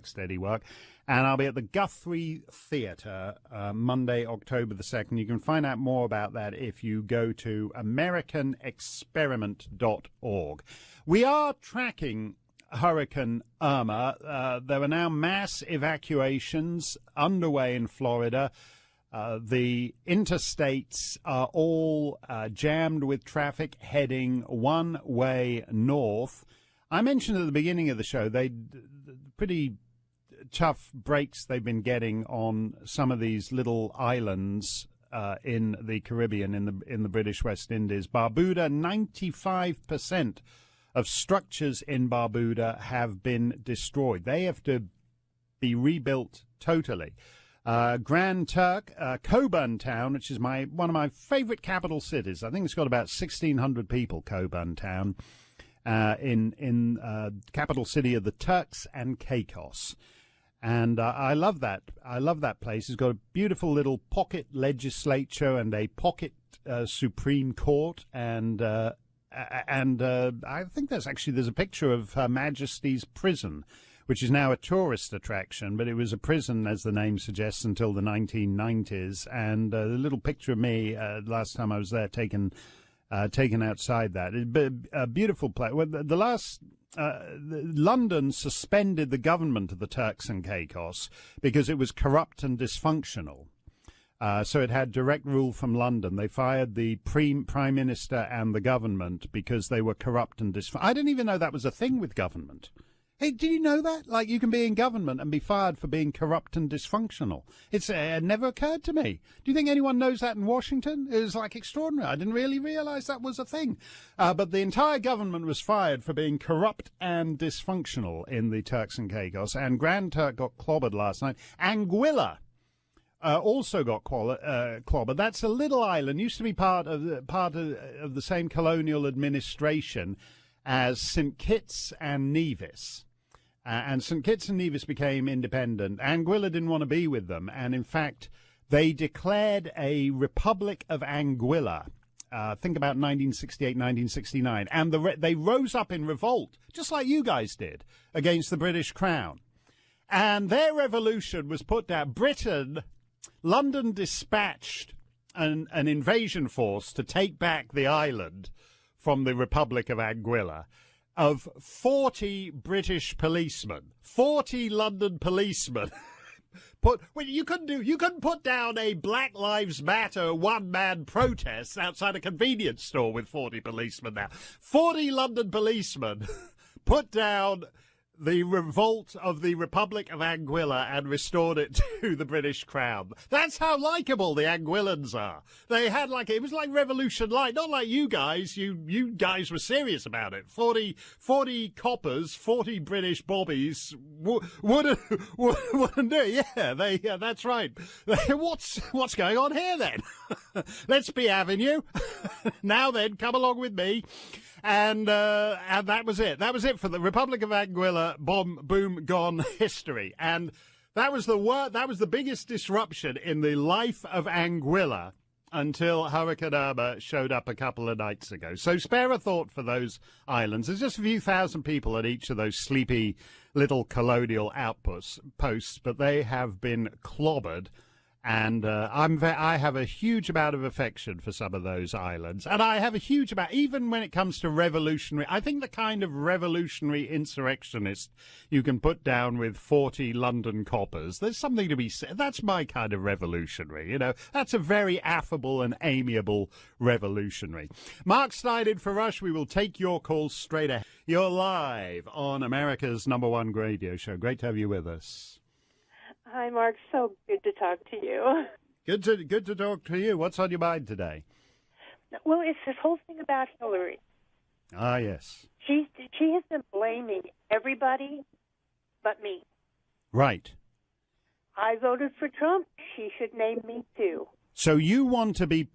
steady work. And I'll be at the Guthrie Theater Monday, October the 2nd. You can find out more about that if you go to AmericanExperiment.org. We are tracking Hurricane Irma. There are now mass evacuations underway in Florida. The interstates are all jammed with traffic heading one way north. I mentioned at the beginning of the show, pretty tough breaks they've been getting on some of these little islands in the Caribbean, in the British West Indies. Barbuda, 95% of structures in Barbuda have been destroyed. They have to be rebuilt totally. Grand Turk, Coburn Town, which is one of my favorite capital cities. I think it's got about 1,600 people, Coburn Town, in capital city of the Turks and Caicos. And I love that. I love that place. It's got a beautiful little pocket legislature and a pocket Supreme Court, and I think there's a picture of Her Majesty's prison, which is now a tourist attraction, but it was a prison, as the name suggests, until the 1990s. And the little picture of me last time I was there, taken outside that. A beautiful place. Well, London suspended the government of the Turks and Caicos because it was corrupt and dysfunctional. So it had direct rule from London. They fired the Prime Minister and the government because they were corrupt and dysfunctional. I didn't even know that was a thing with government. Hey, did you know that? Like, you can be in government and be fired for being corrupt and dysfunctional. It never occurred to me. Do you think anyone knows that in Washington? It was like extraordinary. I didn't really realize that was a thing. But the entire government was fired for being corrupt and dysfunctional in the Turks and Caicos. And Grand Turk got clobbered last night. Anguilla also got clobbered. That's a little island. Used to be part of the same colonial administration as St. Kitts and Nevis. And St. Kitts and Nevis became independent. Anguilla didn't want to be with them. And in fact, they declared a Republic of Anguilla think about 1968, 1969. And they rose up in revolt, just like you guys did, against the British Crown. And their revolution was put down. London dispatched an invasion force to take back the island from the Republic of Anguilla of 40 British policemen, 40 London policemen. You couldn't put down a Black Lives Matter one-man protest outside a convenience store with 40 policemen now. 40 London policemen put down the revolt of the Republic of Anguilla and restored it to the British Crown. That's how likeable the Anguillans are. They had it was like Revolution Light, not like you guys. You guys were serious about it. 40 coppers, 40 British bobbies wouldn't do it. Yeah, that's right. What's going on here then? Let's be having you. Now then, come along with me. And that was it. That was it for the Republic of Anguilla bomb, boom, gone history. And that was the biggest disruption in the life of Anguilla until Hurricane Irma showed up a couple of nights ago. So spare a thought for those islands. There's just a few thousand people at each of those sleepy little colonial outposts, but they have been clobbered. And I have a huge amount of affection for some of those islands. And I have a huge amount, even when it comes to revolutionary, I think the kind of revolutionary insurrectionist you can put down with 40 London coppers, there's something to be said. That's my kind of revolutionary, That's a very affable and amiable revolutionary. Mark Steyn in for Rush. We will take your calls straight ahead. You're live on America's #1 radio show. Great to have you with us. Hi, Mark. So good to talk to you. Good to talk to you. What's on your mind today? Well, it's this whole thing about Hillary. Ah, yes. She has been blaming everybody but me. Right. I voted for Trump. She should name me too. So you want to be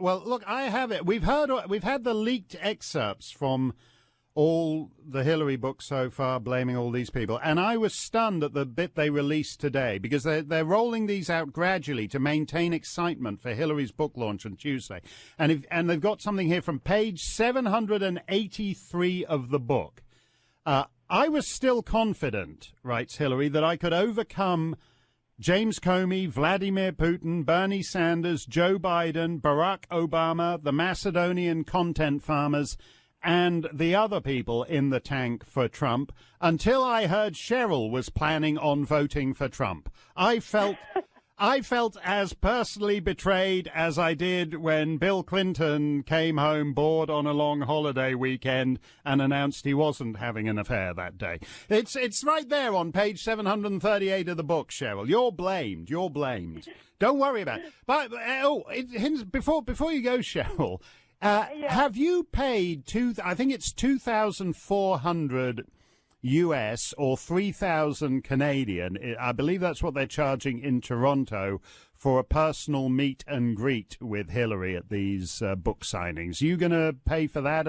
Well, look, I have it. We've had the leaked excerpts from all the Hillary books so far, blaming all these people. And I was stunned at the bit they released today, because they're rolling these out gradually to maintain excitement for Hillary's book launch on Tuesday. And they've got something here from page 783 of the book. I was still confident, writes Hillary, that I could overcome James Comey, Vladimir Putin, Bernie Sanders, Joe Biden, Barack Obama, the Macedonian content farmers, and the other people in the tank for Trump, until I heard Cheryl was planning on voting for Trump. I felt as personally betrayed as I did when Bill Clinton came home bored on a long holiday weekend and announced he wasn't having an affair that day. It's right there on page 738 of the book, Cheryl. You're blamed. Don't worry about it. But before you go, Cheryl, have you paid I think it's $2,400 US or 3,000 Canadian? I believe that's what they're charging in Toronto for a personal meet and greet with Hillary at these book signings. Are you going to pay for that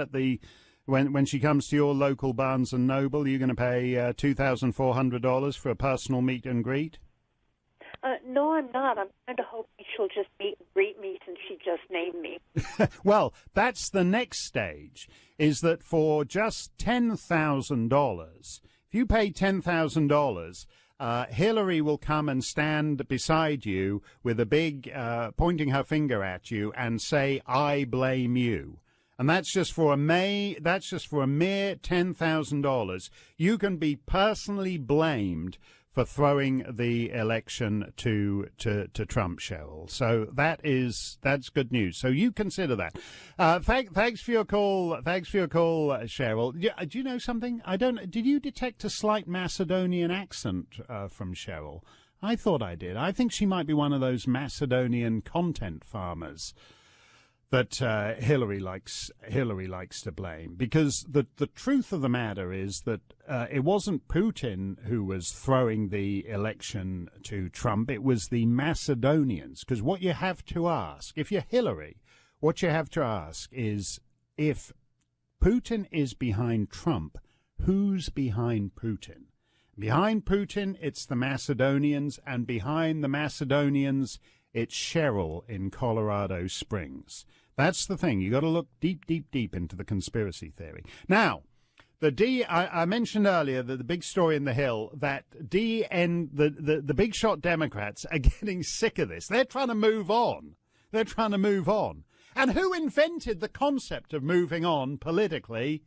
when she comes to your local Barnes and Noble? Are you going to pay $2,400 for a personal meet and greet? No, I'm not. I'm kind of hoping she'll just meet and greet me since she just named me. Well, that's the next stage, is that for just $10,000, if you pay $10,000, Hillary will come and stand beside you with a big, pointing her finger at you and say, "I blame you." And that's just for a mere $10,000. You can be personally blamed for throwing the election to Trump, Cheryl. So that's good news. So you consider that. Thanks for your call. Thanks for your call, Cheryl. Do you know something? Did you detect a slight Macedonian accent from Cheryl? I thought I did. I think she might be one of those Macedonian content farmers that Hillary likes to blame, because the truth of the matter is that it wasn't Putin who was throwing the election to Trump. It was the Macedonians. Because what you have to ask, if you're Hillary, what you have to ask is, if Putin is behind Trump, who's behind Putin? Behind Putin, it's the Macedonians, and behind the Macedonians, it's Cheryl in Colorado Springs. That's the thing. You got to look deep, deep, deep into the conspiracy theory. Now, I mentioned earlier that the big story in the Hill that the big shot Democrats are getting sick of this. They're trying to move on. And who invented the concept of moving on politically?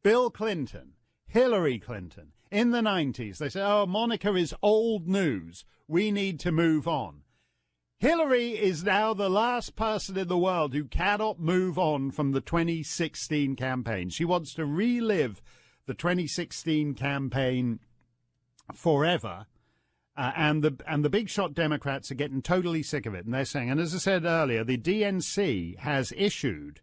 Bill Clinton, Hillary Clinton. In the 90s, they said, oh, Monica is old news. We need to move on. Hillary is now the last person in the world who cannot move on from the 2016 campaign. She wants to relive the 2016 campaign forever. And the big shot Democrats are getting totally sick of it. And they're saying, and as I said earlier, the DNC has issued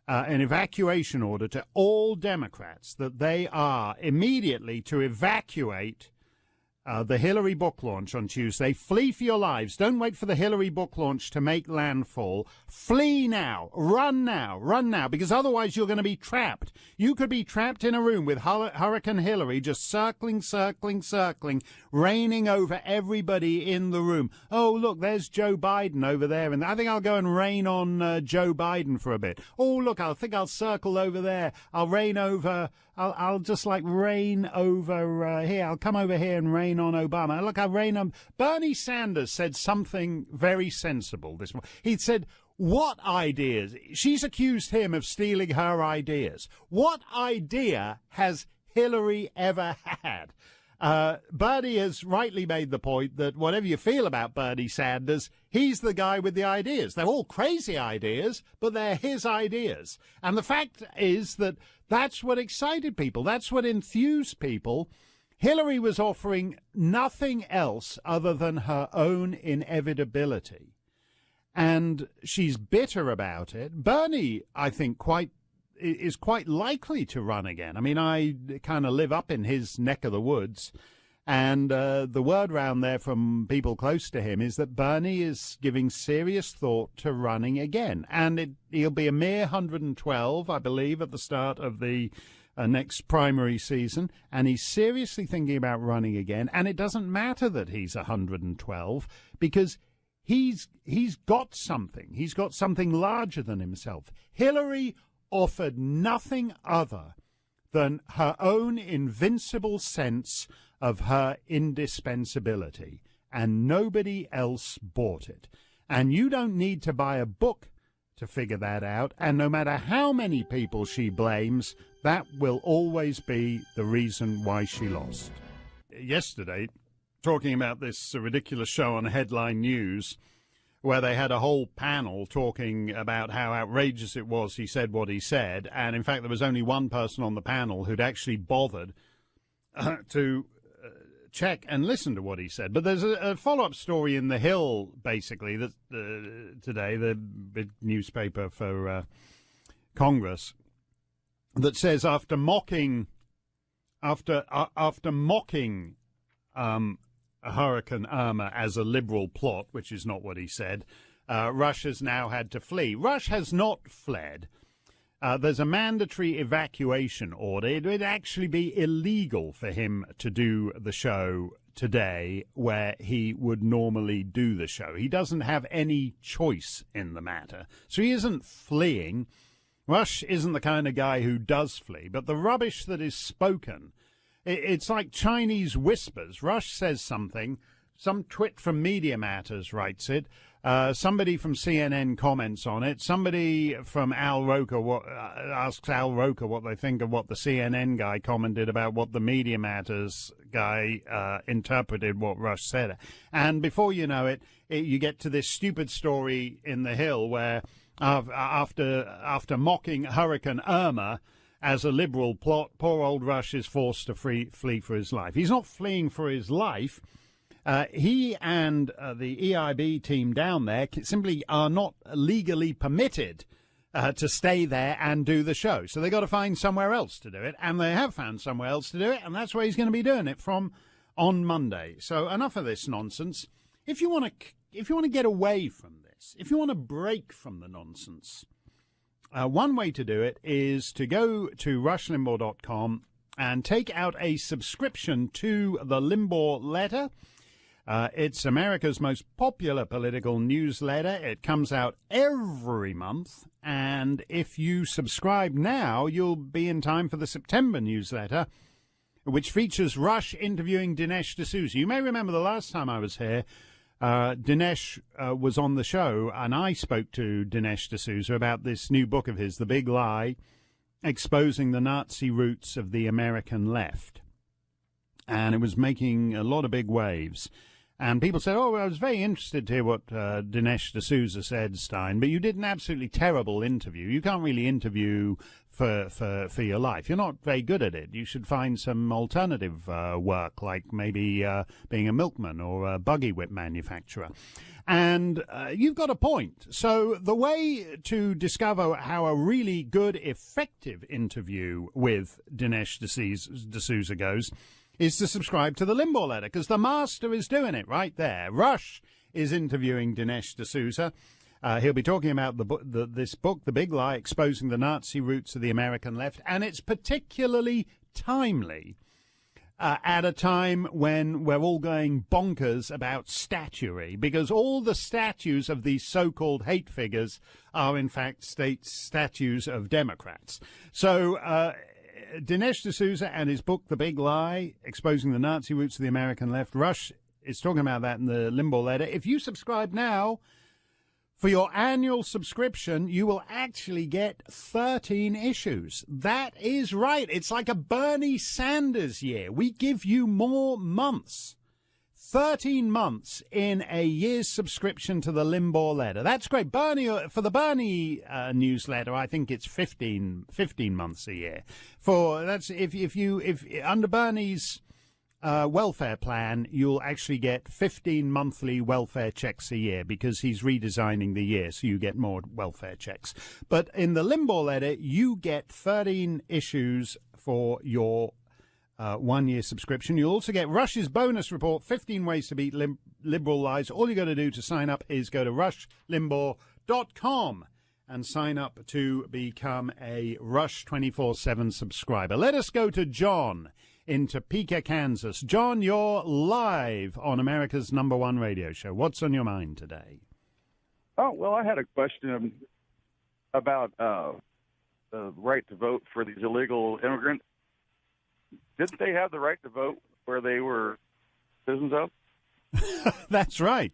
an evacuation order to all Democrats that they are immediately to evacuate the Hillary book launch on Tuesday. Flee for your lives. Don't wait for the Hillary book launch to make landfall. Flee now. Run now, because otherwise you're going to be trapped. You could be trapped in a room with Hurricane Hillary just circling, raining over everybody in the room. Oh, look, there's Joe Biden over there, and I think I'll go and rain on Joe Biden for a bit. Oh, look, I think I'll circle over there. I'll just like rain over here. I'll come over here and rain on Obama. Look, I'll rain on... Bernie Sanders said something very sensible this morning. He said, what ideas? She's accused him of stealing her ideas. What idea has Hillary ever had? Bernie has rightly made the point that whatever you feel about Bernie Sanders, he's the guy with the ideas. They're all crazy ideas, but they're his ideas. And the fact is that that's what excited people. That's what enthused people. Hillary was offering nothing else other than her own inevitability. And she's bitter about it. Bernie, I think, is quite likely to run again. I mean, I kind of live up in his neck of the woods, and the word round there from people close to him is that Bernie is giving serious thought to running again, and he'll be a mere 112, I believe, at the start of the next primary season, and he's seriously thinking about running again. And it doesn't matter that he's 112, because he's got something. He's got something larger than himself. Hillary offered nothing other than her own invincible sense of her indispensability, and nobody else bought it. And you don't need to buy a book to figure that out, and no matter how many people she blames, that will always be the reason why she lost. Yesterday, talking about this ridiculous show on Headline News, where they had a whole panel talking about how outrageous it was he said what he said. And, in fact, there was only one person on the panel who'd actually bothered to check and listen to what he said. But there's a follow-up story in The Hill, basically, that today, the big newspaper for Congress, that says after mocking Hurricane Irma as a liberal plot, which is not what he said, Rush has now had to flee. Rush has not fled. There's a mandatory evacuation order. It would actually be illegal for him to do the show today where he would normally do the show. He doesn't have any choice in the matter. So he isn't fleeing. Rush isn't the kind of guy who does flee, but the rubbish that is spoken, it's like Chinese whispers. Rush says something, some twit from Media Matters writes it, somebody from CNN comments on it, somebody from Al Roker asks Al Roker what they think of what the CNN guy commented about what the Media Matters guy interpreted what Rush said. And before you know it, you get to this stupid story in The Hill where after mocking Hurricane Irma as a liberal plot, poor old Rush is forced to flee for his life. He's not fleeing for his life. He and the EIB team down there simply are not legally permitted to stay there and do the show. So they've got to find somewhere else to do it, and they have found somewhere else to do it, and that's where he's going to be doing it from on Monday. So enough of this nonsense. If you want to get away from this, if you want to break from the nonsense, one way to do it is to go to rushlimbaugh.com and take out a subscription to the Limbaugh Letter. It's America's most popular political newsletter. It comes out every month, and if you subscribe now, you'll be in time for the September newsletter, which features Rush interviewing Dinesh D'Souza. You may remember the last time I was here, Dinesh was on the show, and I spoke to Dinesh D'Souza about this new book of his, The Big Lie, exposing the Nazi roots of the American left. And it was making a lot of big waves. And people said, I was very interested to hear what Dinesh D'Souza said, Steyn, but you did an absolutely terrible interview. You can't really interview for your life. You're not very good at it. You should find some alternative work, like maybe being a milkman or a buggy whip manufacturer. And you've got a point. So the way to discover how a really good, effective interview with Dinesh D'Souza goes is to subscribe to the Limbaugh letter, because the master is doing it right there. Rush is interviewing Dinesh D'Souza. He'll be talking about this book, The Big Lie, exposing the Nazi roots of the American left, and it's particularly timely at a time when we're all going bonkers about statuary, because all the statues of these so-called hate figures are, in fact, statues of Democrats. So Dinesh D'Souza and his book, The Big Lie, exposing the Nazi roots of the American left. Rush is talking about that in the Limbaugh letter. If you subscribe now, for your annual subscription, you will actually get 13 issues. That is right. It's like a Bernie Sanders year. We give you more months. 13 months in a year's subscription to the Limbaugh letter. That's great. For the Bernie newsletter, I think it's 15 months a year. If under Bernie's welfare plan, you'll actually get 15 monthly welfare checks a year, because he's redesigning the year, so you get more welfare checks. But in the Limbaugh letter, you get 13 issues for your 1-year subscription. You'll also get Rush's bonus report, 15 ways to beat liberal lies. All you got to do to sign up is go to rushlimbaugh.com and sign up to become a Rush 24/7 subscriber. Let us go to John in Topeka, Kansas. John, you're live on America's #1 radio show. What's on your mind today? Oh, well, I had a question about the right to vote for these illegal immigrants. Didn't they have the right to vote where they were citizens of? That's right.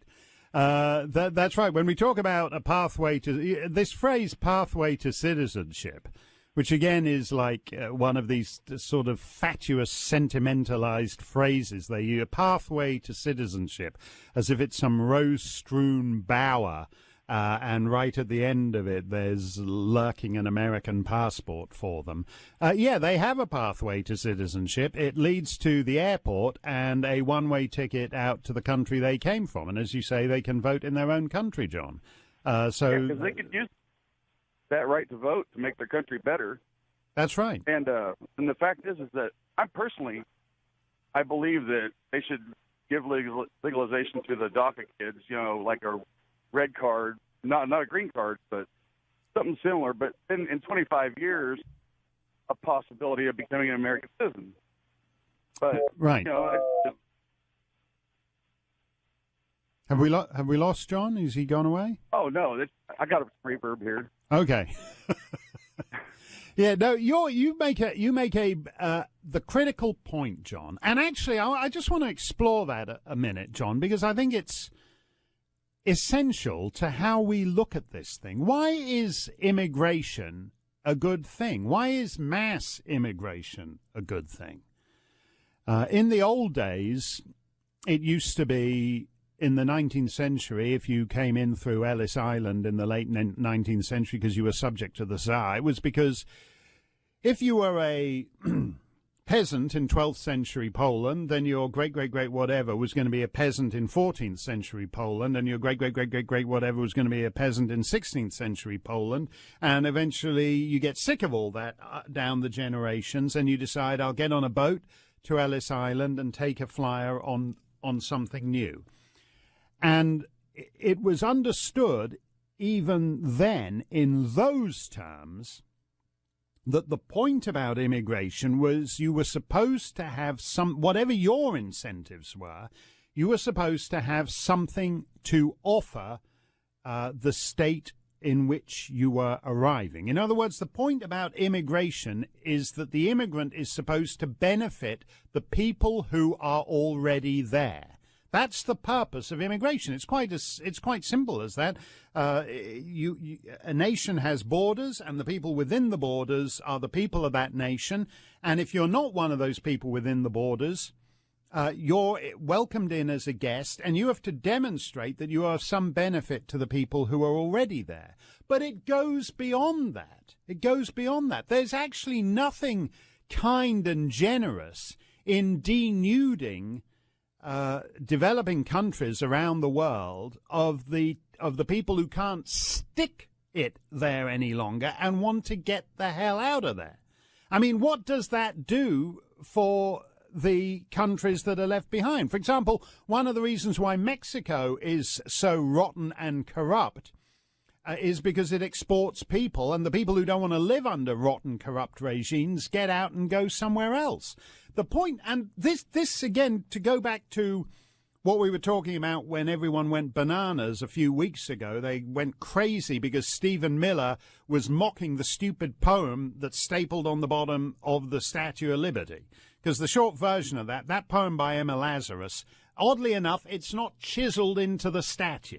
That's right. When we talk about a pathway to this phrase, pathway to citizenship, which again is like one of these sort of fatuous, sentimentalized phrases. They use a pathway to citizenship as if it's some rose-strewn bower, and right at the end of it, there's lurking an American passport for them. Yeah, they have a pathway to citizenship. It leads to the airport and a one-way ticket out to the country they came from. And as you say, they can vote in their own country, John. Because they could use that right to vote to make their country better. That's right. And the fact is that I believe that they should give legalization to the DACA kids, like a red card, not a green card, but something similar. But in 25 years, a possibility of becoming an American citizen. But right. Have we lost John? Is he gone away? Oh no, I got a reverb here. Okay. Yeah, no, you make the critical point, John. And actually, I just want to explore that a minute, John, because I think it's essential to how we look at this thing. Why is immigration a good thing? Why is mass immigration a good thing? In the old days, it used to be, in the 19th century, if you came in through Ellis Island in the late 19th century because you were subject to the Tsar, it was because if you were a peasant in 12th century Poland, then your great-great-great whatever was going to be a peasant in 14th century Poland, and your great-great-great-great-great whatever was going to be a peasant in 16th century Poland, and eventually you get sick of all that down the generations, and you decide, I'll get on a boat to Ellis Island and take a flyer on something new. And it was understood even then in those terms that the point about immigration was you were supposed to have whatever your incentives were, you are supposed to have something to offer the state in which you were arriving. In other words, the point about immigration is that the immigrant is supposed to benefit the people who are already there. That's the purpose of immigration. It's quite simple as that. A nation has borders, and the people within the borders are the people of that nation. And if you're not one of those people within the borders, you're welcomed in as a guest, and you have to demonstrate that you are of some benefit to the people who are already there. But it goes beyond that. It goes beyond that. There's actually nothing kind and generous in denuding developing countries around the world of the people who can't stick it there any longer and want to get the hell out of there. I mean, what does that do for the countries that are left behind? For example, one of the reasons why Mexico is so rotten and corrupt is because it exports people, and the people who don't want to live under rotten, corrupt regimes get out and go somewhere else. The point, and this again, to go back to what we were talking about when everyone went bananas a few weeks ago, they went crazy because Stephen Miller was mocking the stupid poem that's stapled on the bottom of the Statue of Liberty. Because the short version of that poem by Emma Lazarus, oddly enough, it's not chiseled into the statue.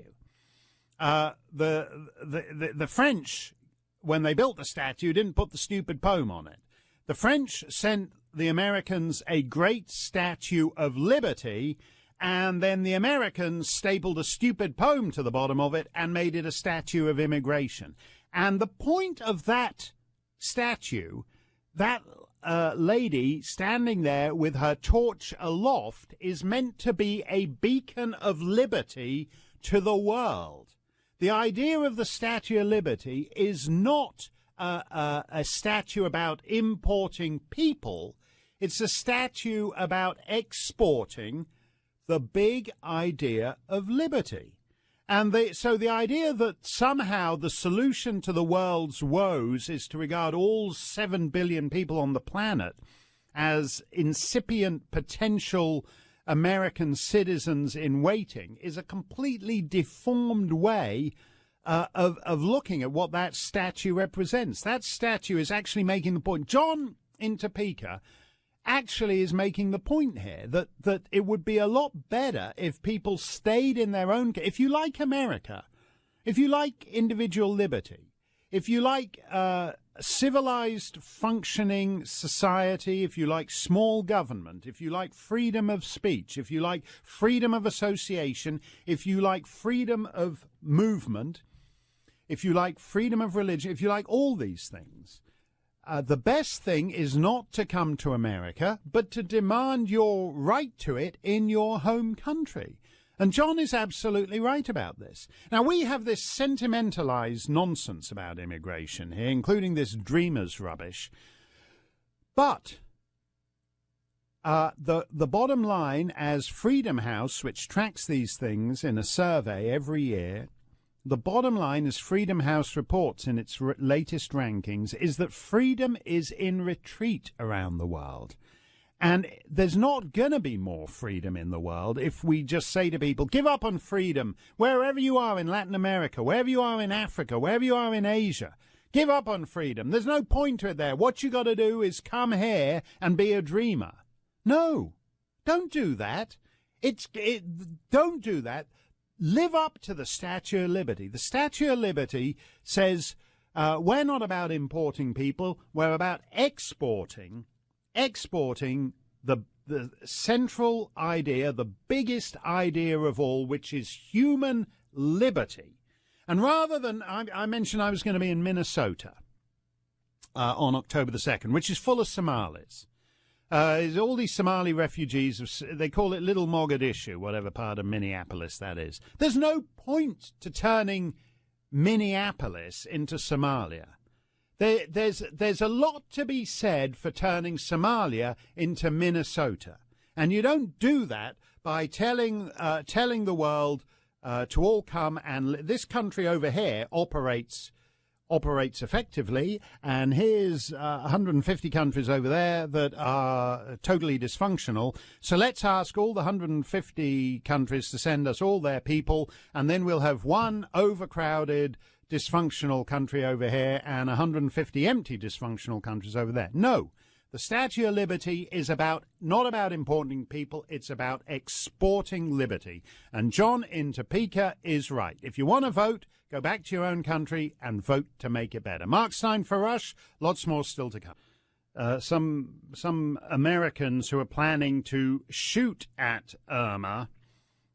The French, when they built the statue, didn't put the stupid poem on it. The French sent the Americans a great statue of liberty, and then the Americans stapled a stupid poem to the bottom of it and made it a statue of immigration. And the point of that statue, that lady standing there with her torch aloft, is meant to be a beacon of liberty to the world. The idea of the Statue of Liberty is not a statue about importing people. It's a statue about exporting the big idea of liberty. And so the idea that somehow the solution to the world's woes is to regard all 7 billion people on the planet as incipient potential American citizens in waiting is a completely deformed way of looking at what that statue represents. That statue is actually making the point. John in Topeka actually is making the point here that it would be a lot better if people stayed in their own. If you like America, if you like individual liberty, if you like civilized functioning society, if you like small government, if you like freedom of speech, if you like freedom of association, if you like freedom of movement, if you like freedom of religion, if you like all these things, the best thing is not to come to America, but to demand your right to it in your home country. And John is absolutely right about this. Now, we have this sentimentalized nonsense about immigration here, including this dreamers rubbish. But the bottom line, as Freedom House, which tracks these things in a survey every year, the bottom line, as Freedom House reports in its latest rankings, is that freedom is in retreat around the world. And there's not going to be more freedom in the world if we just say to people, give up on freedom wherever you are in Latin America, wherever you are in Africa, wherever you are in Asia. Give up on freedom. There's no point to it there. What you got to do is come here and be a dreamer. No, don't do that. Don't do that. Live up to the Statue of Liberty. The Statue of Liberty says we're not about importing people. We're about exporting the central idea, the biggest idea of all, which is human liberty. And rather than, I mentioned I was going to be in Minnesota on October the 2nd, which is full of Somalis. All these Somali refugees, they call it Little Mogadishu, whatever part of Minneapolis that is. There's no point to turning Minneapolis into Somalia. There's a lot to be said for turning Somalia into Minnesota. And you don't do that by telling the world to all come, and this country over here operates operates effectively, and here's 150 countries over there that are totally dysfunctional. So let's ask all the 150 countries to send us all their people, and then we'll have one overcrowded, dysfunctional country over here and 150 empty, dysfunctional countries over there. No. The Statue of Liberty is not about importing people, it's about exporting liberty. And John in Topeka is right. If you want to vote, go back to your own country and vote to make it better. Mark Steyn for Rush, lots more still to come. Some Americans who are planning to shoot at Irma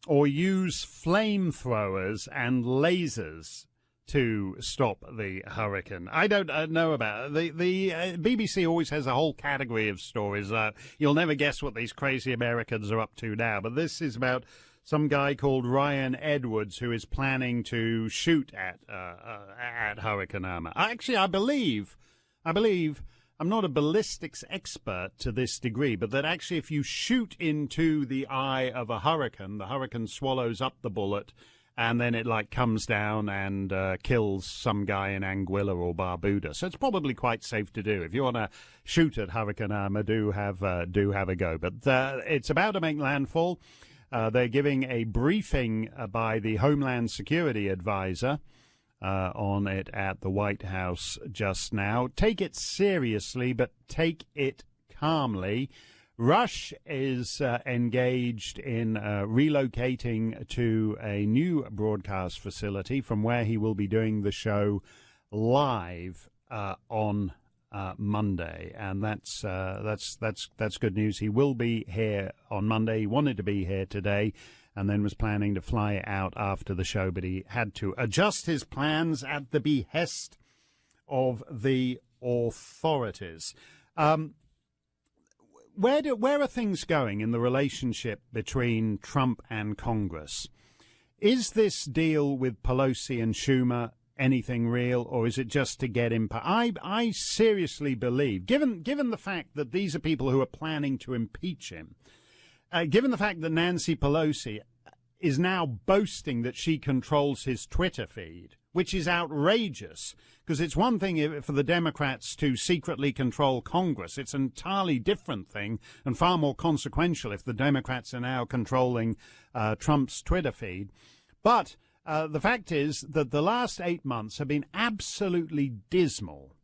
or use flamethrowers and lasers to stop the hurricane. I don't know about it. The BBC always has a whole category of stories. You'll never guess what these crazy Americans are up to now. But this is about some guy called Ryan Edwards who is planning to shoot at Hurricane Irma. Actually, I believe, I'm not a ballistics expert to this degree, but that actually if you shoot into the eye of a hurricane, the hurricane swallows up the bullet, and then it comes down and kills some guy in Anguilla or Barbuda. So it's probably quite safe to do. If you want to shoot at Hurricane Irma, do have a go. But it's about to make landfall. They're giving a briefing by the Homeland Security Advisor on it at the White House just now. Take it seriously, but take it calmly. Rush is engaged in relocating to a new broadcast facility from where he will be doing the show live on Monday, and that's good news. He will be here on Monday. He wanted to be here today, and then was planning to fly out after the show, but he had to adjust his plans at the behest of the authorities. Where are things going in the relationship between Trump and Congress? Is this deal with Pelosi and Schumer anything real, or is it just to get him? I seriously believe, given the fact that these are people who are planning to impeach him, given the fact that Nancy Pelosi is now boasting that she controls his Twitter feed, which is outrageous, because it's one thing for the Democrats to secretly control Congress. It's an entirely different thing and far more consequential if the Democrats are now controlling Trump's Twitter feed. But the fact is that the last 8 months have been absolutely dismal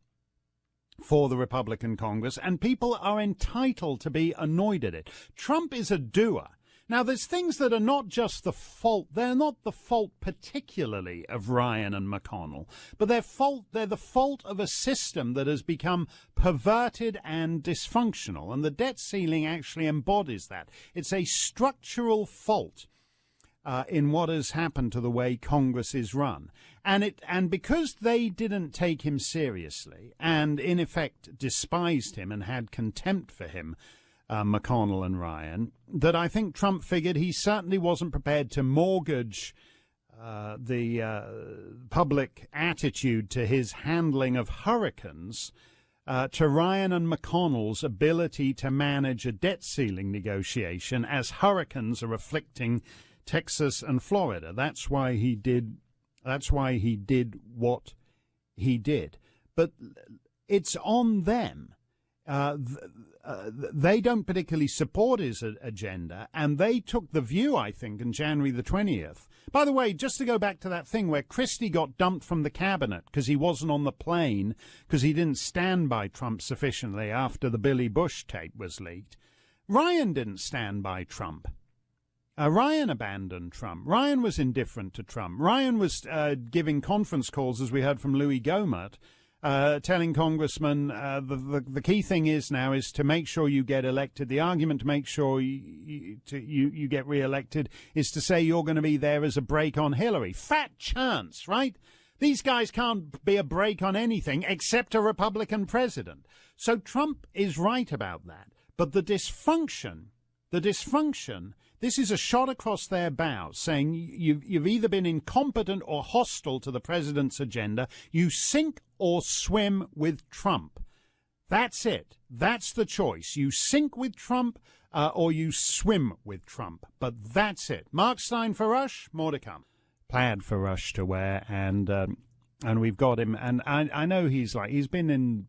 for the Republican Congress, and people are entitled to be annoyed at it. Trump is a doer. Now, there's things that are not just the fault. They're not the fault particularly of Ryan and McConnell, but they're the fault of a system that has become perverted and dysfunctional, and the debt ceiling actually embodies that. It's a structural fault in what has happened to the way Congress is run. And because they didn't take him seriously and, in effect, despised him and had contempt for him, McConnell and Ryan, that I think Trump figured he certainly wasn't prepared to mortgage the public attitude to his handling of hurricanes to Ryan and McConnell's ability to manage a debt ceiling negotiation as hurricanes are afflicting Texas and Florida. That's why he did what he did. But it's on them. They don't particularly support his agenda, and they took the view, I think, on January the 20th. By the way, just to go back to that thing where Christie got dumped from the cabinet because he wasn't on the plane because he didn't stand by Trump sufficiently after the Billy Bush tape was leaked, Ryan didn't stand by Trump. Ryan abandoned Trump. Ryan was indifferent to Trump. Ryan was giving conference calls, as we heard from Louis Gohmert, telling congressmen the key thing is to make sure you get elected. The argument to make sure you get re-elected is to say you're going to be there as a brake on Hillary. Fat chance, right? These guys can't be a brake on anything except a Republican president. So Trump is right about that. But the dysfunction, this is a shot across their bow, saying you've either been incompetent or hostile to the president's agenda. You sink or swim with Trump. That's it. That's the choice. You sink with Trump or you swim with Trump. But that's it. Mark Steyn for Rush. More to come. Plaid for Rush to wear, and and we've got him. And I know he's been in,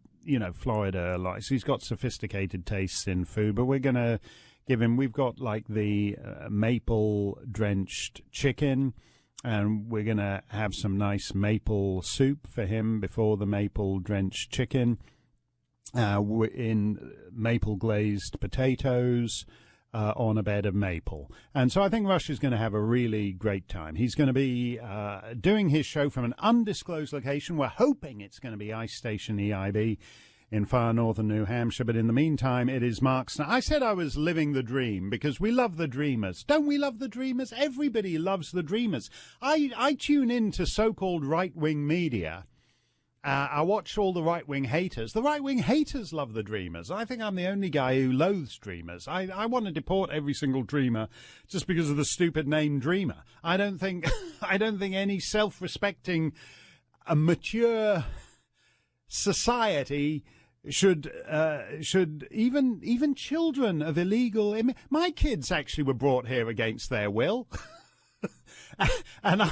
Florida a lot, so he's got sophisticated tastes in food. But we're gonna give him. We've got the maple drenched chicken. And we're going to have some nice maple soup for him before the maple drenched chicken. We're in maple glazed potatoes on a bed of maple. And so I think Rush is going to have a really great time. He's going to be doing his show from an undisclosed location. We're hoping it's going to be Ice Station EIB in far northern New Hampshire. But in the meantime, it is Mark Steyn. I said I was living the dream because we love the dreamers. Don't we love the dreamers? Everybody loves the dreamers. I tune in to so-called right-wing media. I watch all the right-wing haters. The right-wing haters love the dreamers. I think I'm the only guy who loathes dreamers. I want to deport every single dreamer just because of the stupid name dreamer. I don't think any self-respecting, mature society should even children of illegal my kids actually were brought here against their will. and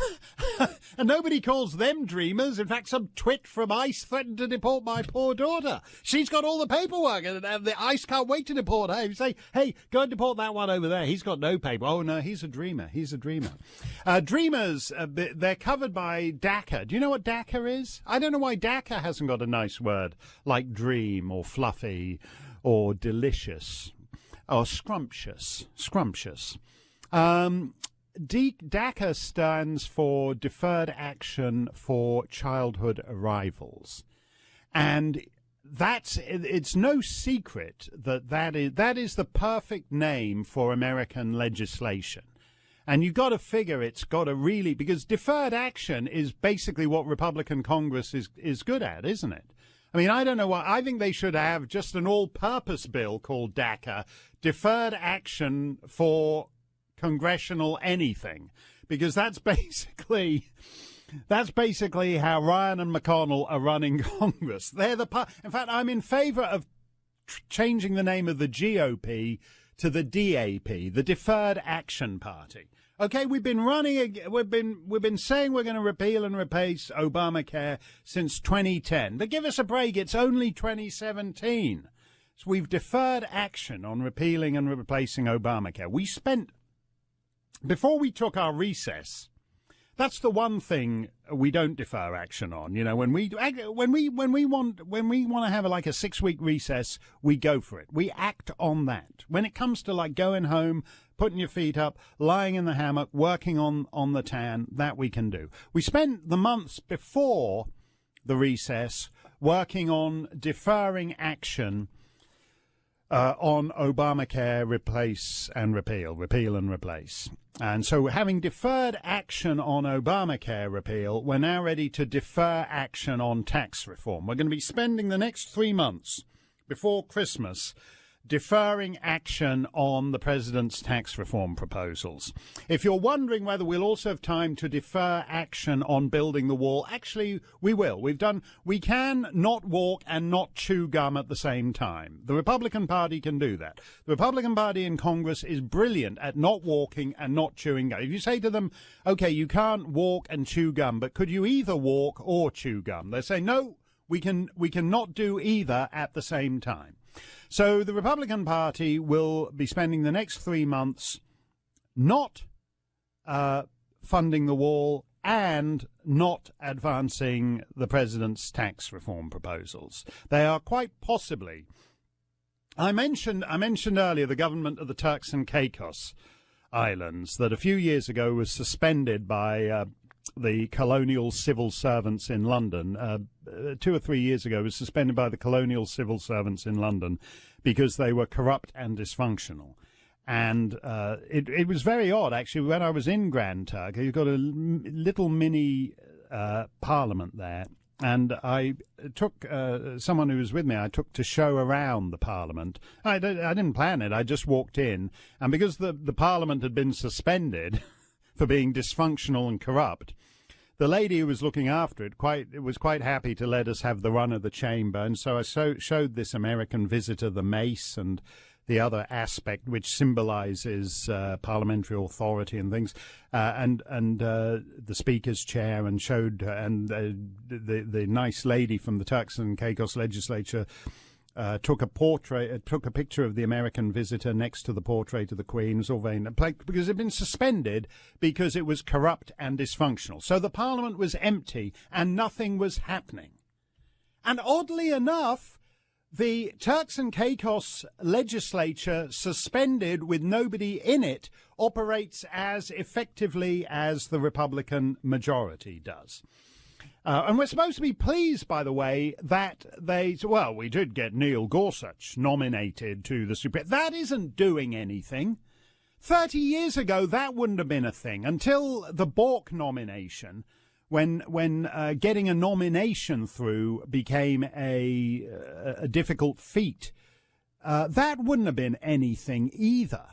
nobody calls them dreamers. In fact, some twit from ICE threatened to deport my poor daughter. She's got all the paperwork, and the ICE can't wait to deport her. You say, hey, go and deport that one over there. He's got no paper. Oh, no, he's a dreamer. He's a dreamer. Dreamers, they're covered by DACA. Do you know what DACA is? I don't know why DACA hasn't got a nice word like dream or fluffy or delicious or scrumptious. DACA stands for Deferred Action for Childhood Arrivals. And it's no secret that is the perfect name for American legislation. And you've got to figure it's got to really, because deferred action is basically what Republican Congress is good at, isn't it? I mean, I don't know I think they should have just an all-purpose bill called DACA, Deferred Action for Congressional anything, because that's basically how Ryan and McConnell are running Congress. In fact, I'm in favor of changing the name of the GOP to the DAP, the Deferred Action Party. Okay, we've been saying we're going to repeal and replace Obamacare since 2010. But give us a break, it's only 2017. So we've deferred action on repealing and replacing Obamacare. Before we took our recess, that's the one thing we don't defer action on. When we want to have a 6-week recess, we go for it. We act on that. When it comes to going home, putting your feet up, lying in the hammock, working on the tan, that we can do. We spent the months before the recess working on deferring action on Obamacare, repeal and replace. And so having deferred action on Obamacare repeal, we're now ready to defer action on tax reform. We're going to be spending the next 3 months before Christmas deferring action on the president's tax reform proposals. If you're wondering whether we'll also have time to defer action on building the wall, actually, we will. We can not walk and not chew gum at the same time. The Republican Party can do that. The Republican Party in Congress is brilliant at not walking and not chewing gum. If you say to them, okay, you can't walk and chew gum, but could you either walk or chew gum? They say, no, we can not do either at the same time. So the Republican Party will be spending the next 3 months not funding the wall and not advancing the president's tax reform proposals. They are quite possibly. I mentioned earlier the government of the Turks and Caicos Islands that a few years ago was suspended by the colonial civil servants in London. 2 or 3 years ago was suspended by the colonial civil servants in London because they were corrupt and dysfunctional. And it was very odd, actually, when I was in Grand Turk. You've got a little mini parliament there. And I took someone who was with me, I took to show around the parliament. I didn't plan it. I just walked in. And because the parliament had been suspended for being dysfunctional and corrupt, the lady who was looking after it was quite happy to let us have the run of the chamber. And so I showed this American visitor the mace and the other aspect which symbolizes parliamentary authority and things, and the Speaker's chair, and showed the nice lady from the Turks and Caicos legislature took a picture of the American visitor next to the portrait of the Queen. It was all vain, because it had been suspended because it was corrupt and dysfunctional. So the Parliament was empty and nothing was happening. And oddly enough, the Turks and Caicos legislature, suspended with nobody in it, operates as effectively as the Republican majority does. And we're supposed to be pleased, by the way, that we did get Neil Gorsuch nominated to the Supreme. That isn't doing anything. 30 years ago, that wouldn't have been a thing. Until the Bork nomination, when getting a nomination through became a difficult feat, that wouldn't have been anything either.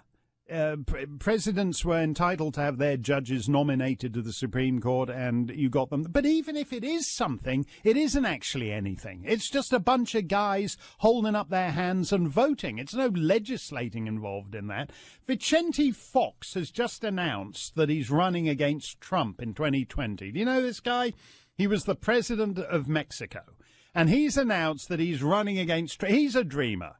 Presidents were entitled to have their judges nominated to the Supreme Court, and you got them. But even if it is something, it isn't actually anything. It's just a bunch of guys holding up their hands and voting. It's no legislating involved in that. Vicente Fox has just announced that he's running against Trump in 2020. Do you know this guy? He was the president of Mexico, and he's announced that he's running against Trump. He's a dreamer.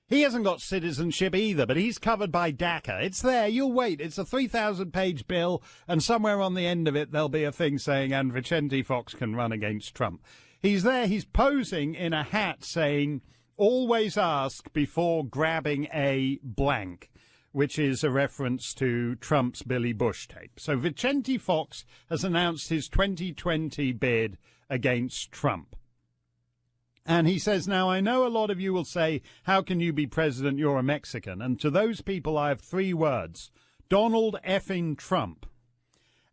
He hasn't got citizenship either, but he's covered by DACA. It's there. You'll wait. It's a 3,000-page bill, and somewhere on the end of it there'll be a thing saying, and Vicente Fox can run against Trump. He's there. He's posing in a hat saying, always ask before grabbing a blank, which is a reference to Trump's Billy Bush tape. So Vicente Fox has announced his 2020 bid against Trump. And he says, now, I know a lot of you will say, how can you be president? You're a Mexican. And to those people, I have three words: Donald effing Trump.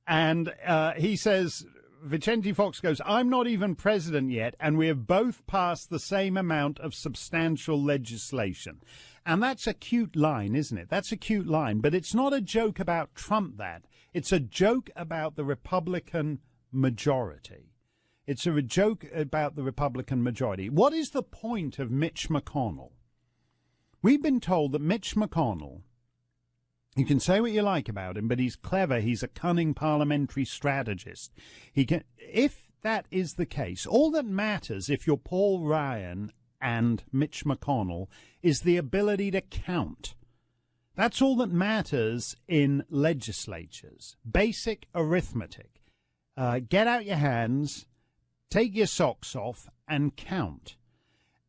And he says, Vicente Fox goes, I'm not even president yet, and we have both passed the same amount of substantial legislation. And that's a cute line, isn't it? That's a cute line. But it's not a joke about Trump, that. It's a joke about the Republican majority. It's a joke about the Republican majority. What is the point of Mitch McConnell? We've been told that Mitch McConnell, you can say what you like about him, but he's clever. He's a cunning parliamentary strategist. If that is the case, all that matters, if you're Paul Ryan and Mitch McConnell, is the ability to count. That's all that matters in legislatures. Basic arithmetic. Get out your hands, take your socks off, and count.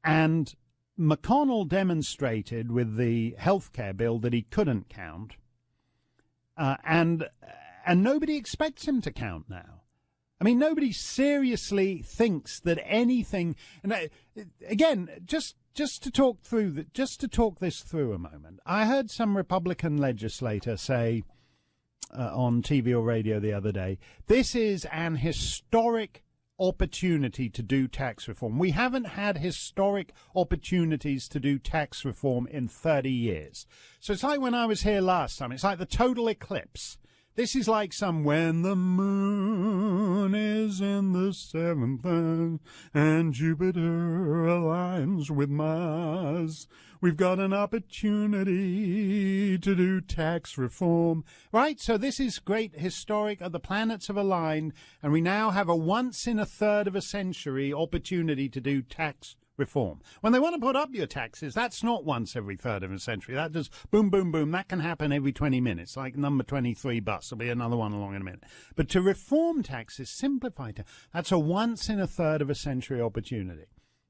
And McConnell demonstrated with the healthcare bill that he couldn't count, and nobody expects him to count now. I mean, nobody seriously thinks that anything. And again, just to talk this through a moment, I heard some Republican legislator say on TV or radio the other day, this is an historic opportunity to do tax reform. We haven't had historic opportunities to do tax reform in 30 years. So it's like when I was here last time. It's like the total eclipse. This is like when the moon is in the seventh and Jupiter aligns with Mars. We've got an opportunity to do tax reform. Right? So this is great historic. The planets have aligned, and we now have a once in a third of a century opportunity to do tax reform. When they want to put up your taxes, that's not once every third of a century. That does boom, boom, boom. That can happen every 20 minutes, like number 23 bus. There'll be another one along in a minute. But to reform taxes, simplify taxes, that's a once in a third of a century opportunity.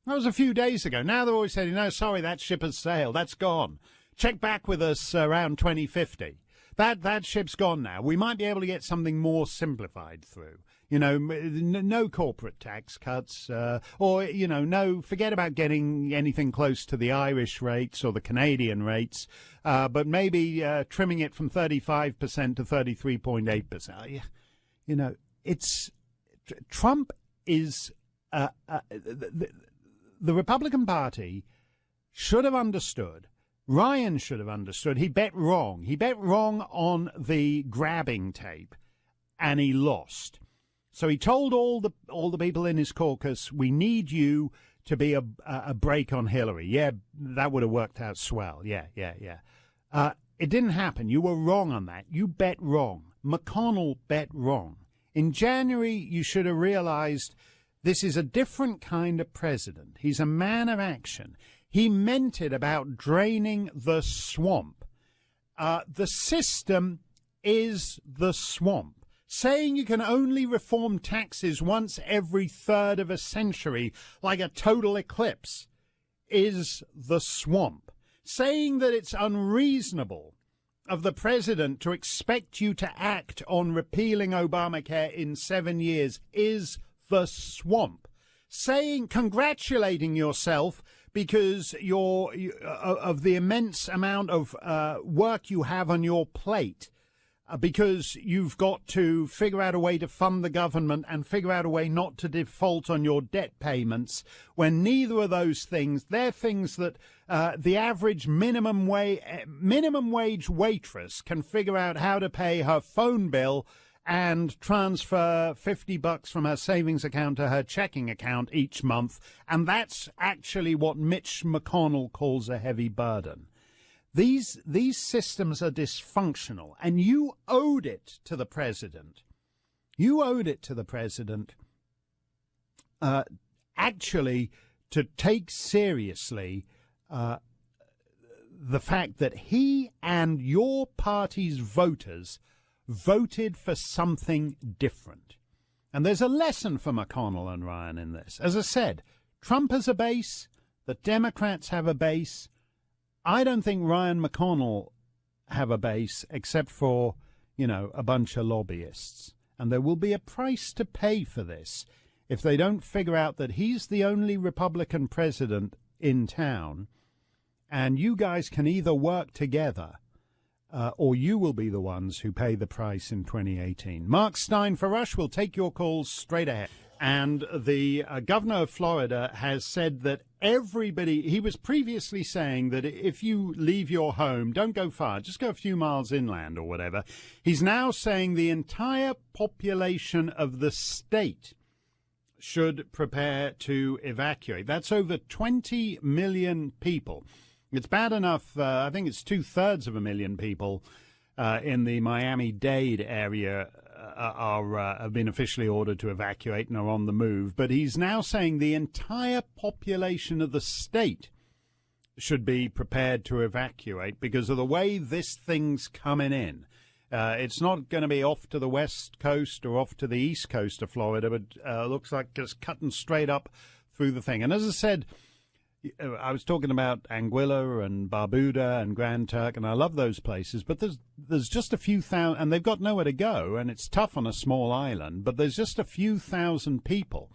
That was a few days ago. Now they're always saying, no, sorry, that ship has sailed. That's gone. Check back with us around 2050. That ship's gone now. We might be able to get something more simplified through. You know, no corporate tax cuts, or, you know, no, forget about getting anything close to the Irish rates or the Canadian rates, but maybe trimming it from 35% to 33.8%. You know, Trump is, the Republican Party should have understood. Ryan should have understood. He bet wrong. He bet wrong on the grabbing tape, and he lost. So he told all the people in his caucus, we need you to be a break on Hillary. Yeah, that would have worked out swell. Yeah. It didn't happen. You were wrong on that. You bet wrong. McConnell bet wrong. In January, you should have realized this is a different kind of president. He's a man of action. He meant it about draining the swamp. The system is the swamp. Saying you can only reform taxes once every third of a century, like a total eclipse, is the swamp. Saying that it's unreasonable of the president to expect you to act on repealing Obamacare in 7 years is the swamp. Congratulating yourself because of the immense amount of work you have on your plate, because you've got to figure out a way to fund the government and figure out a way not to default on your debt payments, when neither of those things, they're things that the average minimum wage waitress can figure out how to pay her phone bill and transfer $50 from her savings account to her checking account each month. And that's actually what Mitch McConnell calls a heavy burden. These systems are dysfunctional, and you owed it to the president. You owed it to the president, actually, to take seriously the fact that he and your party's voters voted for something different. And there's a lesson for McConnell and Ryan in this. As I said, Trump has a base, the Democrats have a base. I don't think Ryan McConnell have a base except for, a bunch of lobbyists. And there will be a price to pay for this if they don't figure out that he's the only Republican president in town, and you guys can either work together or you will be the ones who pay the price in 2018. Mark Steyn for Rush will take your calls straight ahead. And the governor of Florida has said that he was previously saying that if you leave your home, don't go far, just go a few miles inland or whatever. He's now saying the entire population of the state should prepare to evacuate. That's over 20 million people. It's bad enough, I think it's 2/3 of a million people in the Miami-Dade area have been officially ordered to evacuate and are on the move. But he's now saying the entire population of the state should be prepared to evacuate because of the way this thing's coming in. It's not going to be off to the west coast or off to the east coast of Florida, but looks like it's cutting straight up through the thing. And as I said, I was talking about Anguilla and Barbuda and Grand Turk, and I love those places, but there's just a few thousand, and they've got nowhere to go, and it's tough on a small island, but there's just a few thousand people.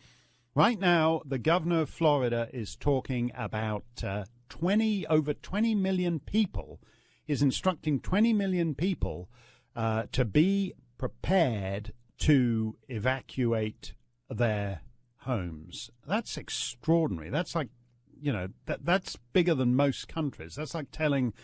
Right now, the governor of Florida is talking about over 20 million people, is instructing 20 million people to be prepared to evacuate their homes. That's extraordinary. That's like, that's bigger than most countries. That's like telling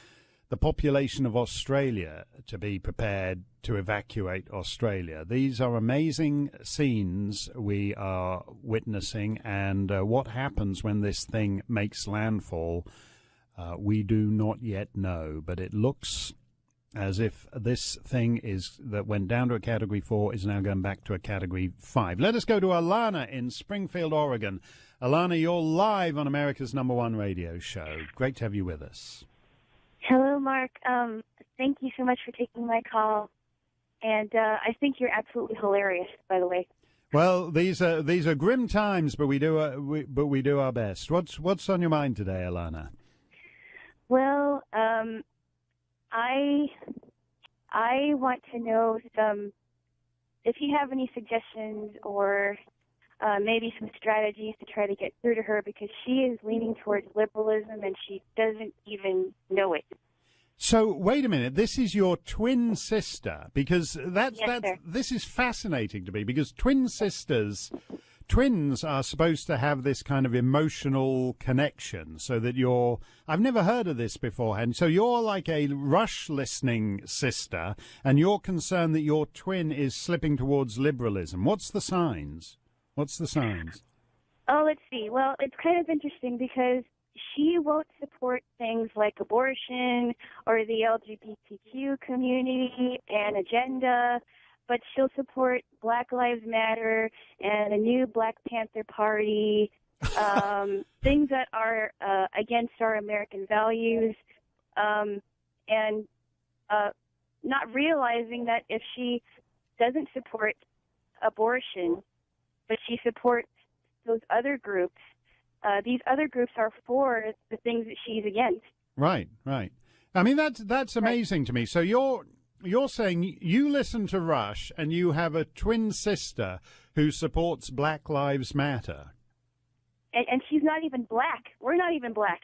the population of Australia to be prepared to evacuate Australia. These are amazing scenes we are witnessing, and what happens when this thing makes landfall, we do not yet know. But it looks as if this thing that went down to a Category 4 is now going back to a Category 5. Let us go to Alana in Springfield, Oregon. Alana, you're live on America's #1 radio show. Great to have you with us. Hello, Mark. Thank you so much for taking my call. And I think you're absolutely hilarious, by the way. Well, these are grim times, but we do our best. What's on your mind today, Alana? Well, I want to know if you have any suggestions or maybe some strategies to try to get through to her, because she is leaning towards liberalism and she doesn't even know it. So wait a minute, this is your twin sister, because Yes, this is fascinating to me, because twins are supposed to have this kind of emotional connection, so that I've never heard of this beforehand, so you're like a Rush listening sister, and you're concerned that your twin is slipping towards liberalism. What's the signs? Oh, let's see. Well, it's kind of interesting because she won't support things like abortion or the LGBTQ community and agenda, but she'll support Black Lives Matter and a new Black Panther Party, things that are against our American values, and not realizing that if she doesn't support abortion, but she supports those other groups, these other groups are for the things that she's against. Right, right. I mean, that's amazing to me. So you're saying you listen to Rush and you have a twin sister who supports Black Lives Matter. And she's not even black. We're not even black.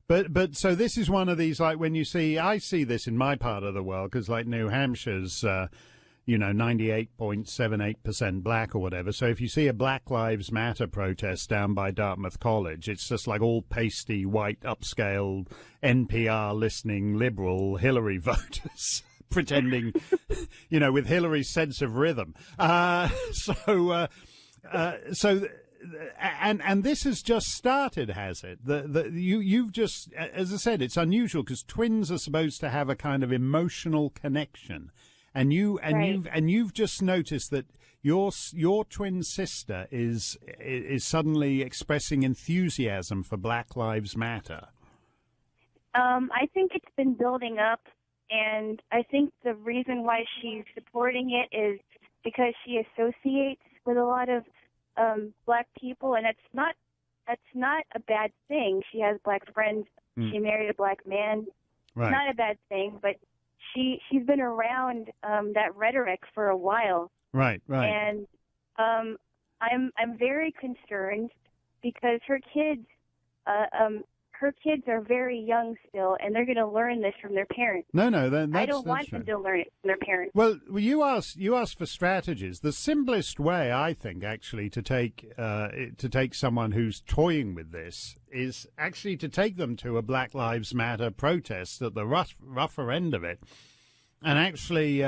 But so this is one of these, like when I see this in my part of the world, because like New Hampshire's, 98.78% black or whatever. So if you see a Black Lives Matter protest down by Dartmouth College, it's just like all pasty, white, upscale, NPR listening liberal Hillary voters pretending, with Hillary's sense of rhythm. And this has just started, has it? You've just, as I said, it's unusual because twins are supposed to have a kind of emotional connection. And you've just noticed that your twin sister is suddenly expressing enthusiasm for Black Lives Matter. I think it's been building up, and I think the reason why she's supporting it is because she associates with a lot of black people, and that's not a bad thing. She has black friends. She married a black man. Right. It's not a bad thing, but she's been around that rhetoric for a while. Right. And I'm very concerned because her kids are very young still, and they're going to learn this from their parents. No, I don't want them to learn it from their parents. Well, you asked for strategies. The simplest way, I think, actually, to take someone who's toying with this is actually to take them to a Black Lives Matter protest at the rougher end of it. And actually,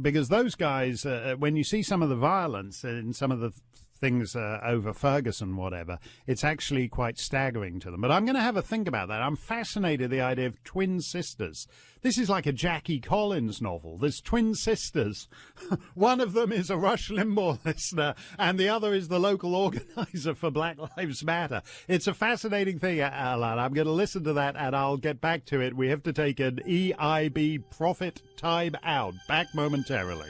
because those guys, when you see some of the violence in some of the things over Ferguson, whatever, it's actually quite staggering to them. But I'm going to have a think about that. I'm fascinated the idea of twin sisters. This is like a Jackie Collins novel. There's twin sisters. One of them is a Rush Limbaugh listener, and the other is the local organizer for Black Lives Matter. It's a fascinating thing, Alan. I'm going to listen to that, and I'll get back to it. We have to take an EIB profit time out. Back momentarily.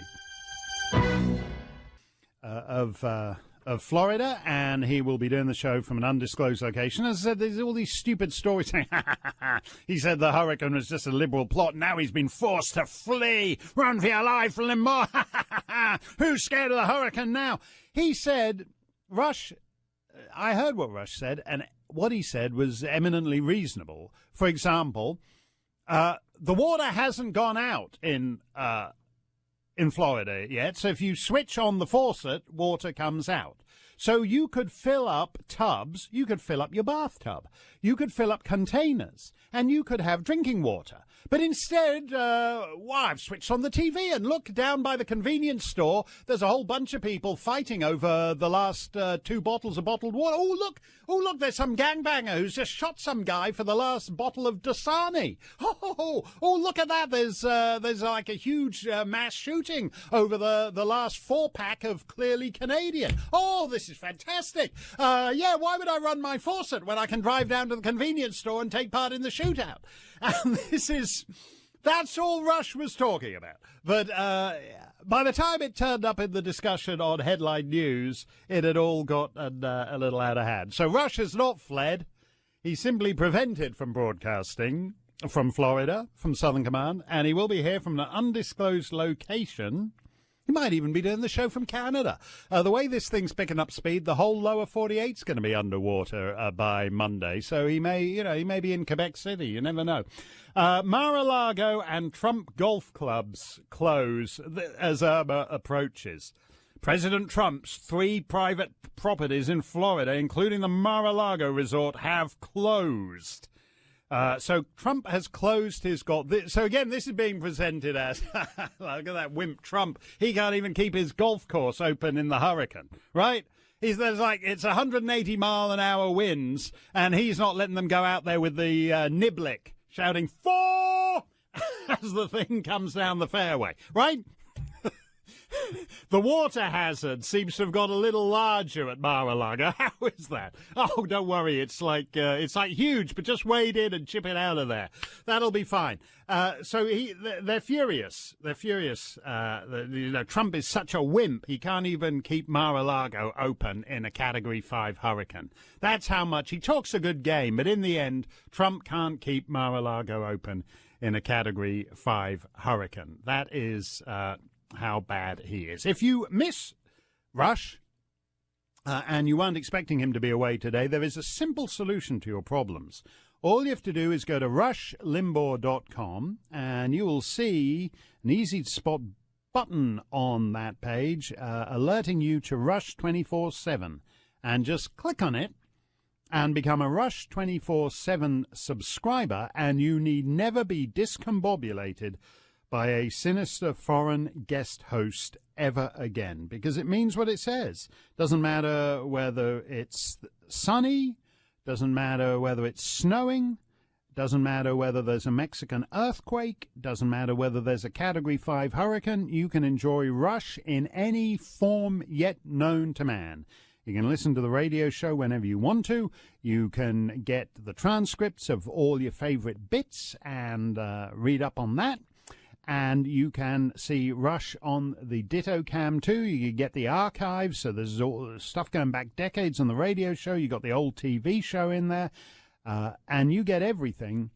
Of Florida, and he will be doing the show from an undisclosed location. As I said, there's all these stupid stories saying, he said the hurricane was just a liberal plot. Now he's been forced to flee. Run for your life, Limbaugh. Who's scared of the hurricane now? He said, Rush, I heard what Rush said, and what he said was eminently reasonable. For example, the water hasn't gone out in Florida yet, so if you switch on the faucet, water comes out. So you could fill up tubs, you could fill up your bathtub, you could fill up containers, and you could have drinking water. But instead, I've switched on the TV, and look, down by the convenience store, there's a whole bunch of people fighting over the last 2 bottles of bottled water. Oh, look, there's some gangbanger who's just shot some guy for the last bottle of Dasani. Oh, look at that. There's like a huge mass shooting over the last 4-pack of Clearly Canadian. Oh, this is fantastic. Why would I run my faucet when I can drive down to the convenience store and take part in the shootout? And that's all Rush was talking about. But by the time it turned up in the discussion on headline news, it had all got a little out of hand. So Rush has not fled. He's simply prevented from broadcasting from Florida, from Southern Command, and he will be here from an undisclosed location. He might even be doing the show from Canada. The way this thing's picking up speed, the whole lower 48's going to be underwater by Monday. So he may be in Quebec City. You never know. Mar-a-Lago and Trump golf clubs close as Irma approaches. President Trump's 3 private properties in Florida, including the Mar-a-Lago resort, have closed. So Trump has closed his golf. So again, this is being presented as, look at that wimp Trump. He can't even keep his golf course open in the hurricane, right? There's like it's 180-mile-an-hour winds, and he's not letting them go out there with the niblick shouting 4 as the thing comes down the fairway, right? The water hazard seems to have got a little larger at Mar-a-Lago. How is that? Oh, don't worry. It's like huge, but just wade in and chip it out of there. That'll be fine. So they're furious. They're furious. Trump is such a wimp. He can't even keep Mar-a-Lago open in a Category 5 hurricane. That's how much he talks a good game. But in the end, Trump can't keep Mar-a-Lago open in a Category 5 hurricane. That is how bad he is. If you miss Rush and you weren't expecting him to be away today, there is a simple solution to your problems. All you have to do is go to rushlimbaugh.com and you will see an easy to spot button on that page alerting you to Rush 24/7, and just click on it and become a Rush 24/7 subscriber, and you need never be discombobulated by a sinister foreign guest host ever again, because it means what it says. Doesn't matter whether it's sunny, doesn't matter whether it's snowing, doesn't matter whether there's a Mexican earthquake, doesn't matter whether there's a Category 5 hurricane. You can enjoy Rush in any form yet known to man. You can listen to the radio show whenever you want to. You can get the transcripts of all your favorite bits and read up on that. And you can see Rush on the Ditto Cam too. You can get the archives, so there's all stuff going back decades on the radio show. You got the old TV show in there, and you get everything,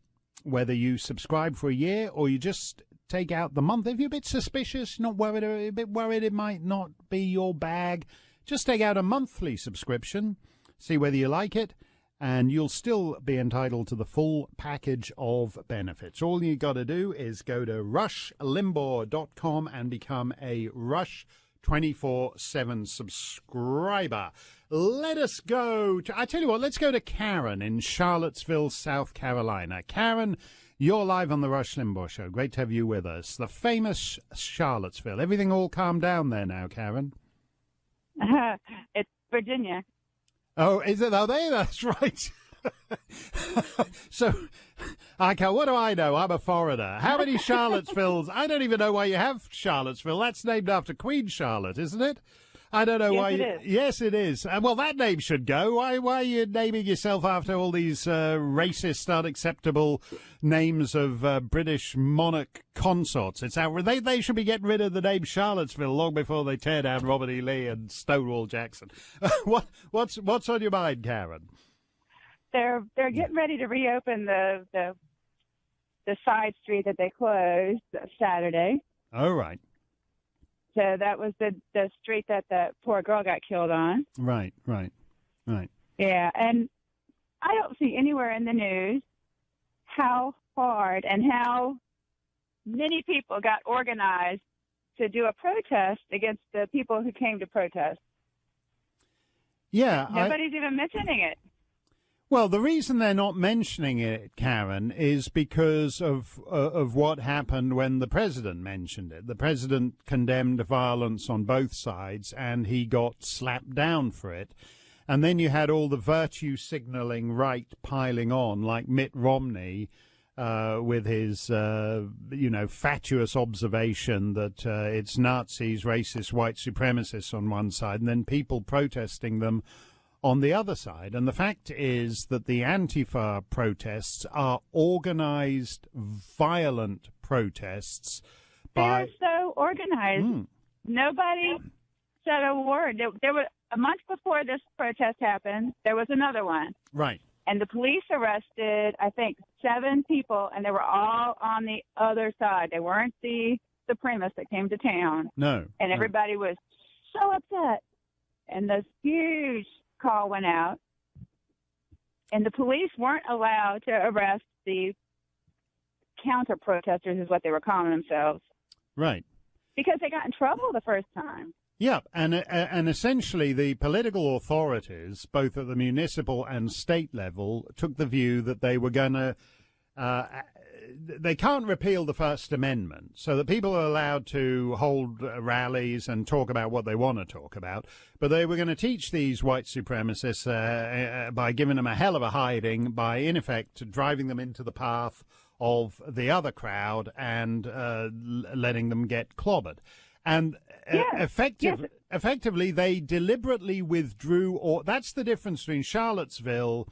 whether you subscribe for a year or you just take out the month. If you're a bit suspicious, not worried, a bit worried it might not be your bag, just take out a monthly subscription, see whether you like it, and you'll still be entitled to the full package of benefits. All you got to do is go to rushlimbaugh.com and become a Rush 24/7 subscriber. Let us go to, I tell you what, let's go to Karen in Charlottesville, South Carolina. Karen, you're live on the Rush Limbaugh Show. Great to have you with us. The famous Charlottesville. Everything all calmed down there now, Karen? It's Virginia. Oh, is it? Oh, that's right. So, okay, what do I know? I'm a foreigner. How many Charlottesvilles? I don't even know why you have Charlottesville. That's named after Queen Charlotte, isn't it? I don't know why. It is. Yes, it is. Well, that name should go. Why are you naming yourself after all these racist, unacceptable names of British monarch consorts? It's they should be getting rid of the name Charlottesville long before they tear down Robert E. Lee and Stonewall Jackson. What's on your mind, Karen? They're getting ready to reopen the side street that they closed Saturday. Oh, right. So that was the street that the poor girl got killed on. Right. Yeah, and I don't see anywhere in the news how hard and how many people got organized to do a protest against the people who came to protest. Yeah. Nobody's even mentioning it. Well, the reason they're not mentioning it, Karen, is because of what happened when the president mentioned it. The president condemned violence on both sides, and he got slapped down for it. And then you had all the virtue signaling right piling on, like Mitt Romney with his, fatuous observation that it's Nazis, racist, white supremacists on one side, and then people protesting them on the other side. And the fact is that the Antifa protests are organized, violent protests. They're so organized. Nobody said a word. There was a month before this protest happened, there was another one. Right. And the police arrested, I think, 7 people, and they were all on the other side. They weren't the supremacists that came to town. No. And everybody was so upset. And this huge call went out, and the police weren't allowed to arrest the counter protesters, is what they were calling themselves. Right. Because they got in trouble the first time. Yeah, and essentially the political authorities, both at the municipal and state level, took the view that they were going to they can't repeal the First Amendment, so that people are allowed to hold rallies and talk about what they want to talk about. But they were going to teach these white supremacists by giving them a hell of a hiding, by, in effect, driving them into the path of the other crowd and letting them get clobbered. And effectively, they deliberately withdrew, or that's the difference between Charlottesville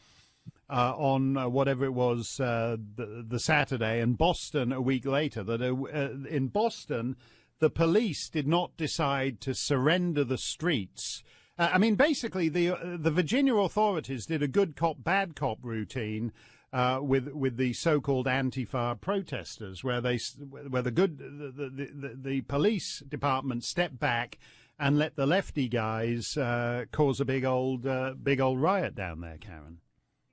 on whatever it was, the Saturday, and Boston a week later. That in Boston, the police did not decide to surrender the streets. I mean, basically, the Virginia authorities did a good cop, bad cop routine with the so-called Antifa protesters, where the police department stepped back and let the lefty guys cause a big old riot down there, Karen.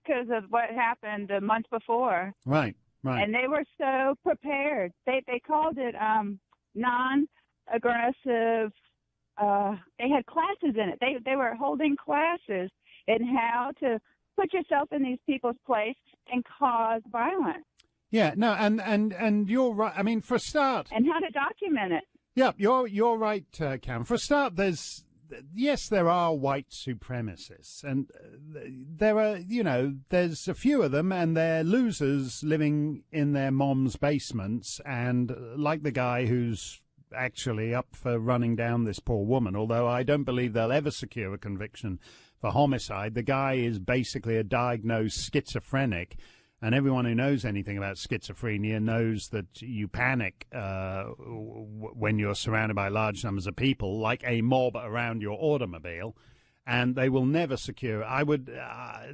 Because of what happened the month before. Right. And they were so prepared. They called it non-aggressive. They had classes in it. They were holding classes in how to put yourself in these people's place and cause violence. Yeah, no, and you're right. I mean, for a start. And how to document it. Yeah, you're right, Cam. For a start, there are white supremacists, and there's a few of them, and they're losers living in their mom's basements, and like the guy who's actually up for running down this poor woman, although I don't believe they'll ever secure a conviction for homicide. The guy is basically a diagnosed schizophrenic. And everyone who knows anything about schizophrenia knows that you panic when you're surrounded by large numbers of people, like a mob around your automobile, and they will never secure.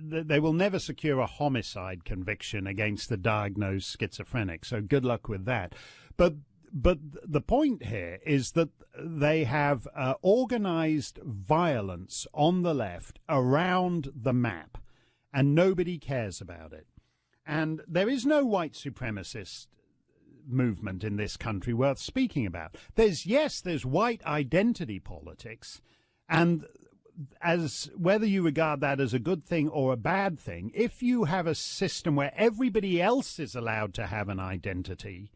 They will never secure a homicide conviction against a diagnosed schizophrenic. So good luck with that. But the point here is that they have organized violence on the left around the map, and nobody cares about it. And there is no white supremacist movement in this country worth speaking about. There's white identity politics, and as whether you regard that as a good thing or a bad thing, if you have a system where everybody else is allowed to have an identity.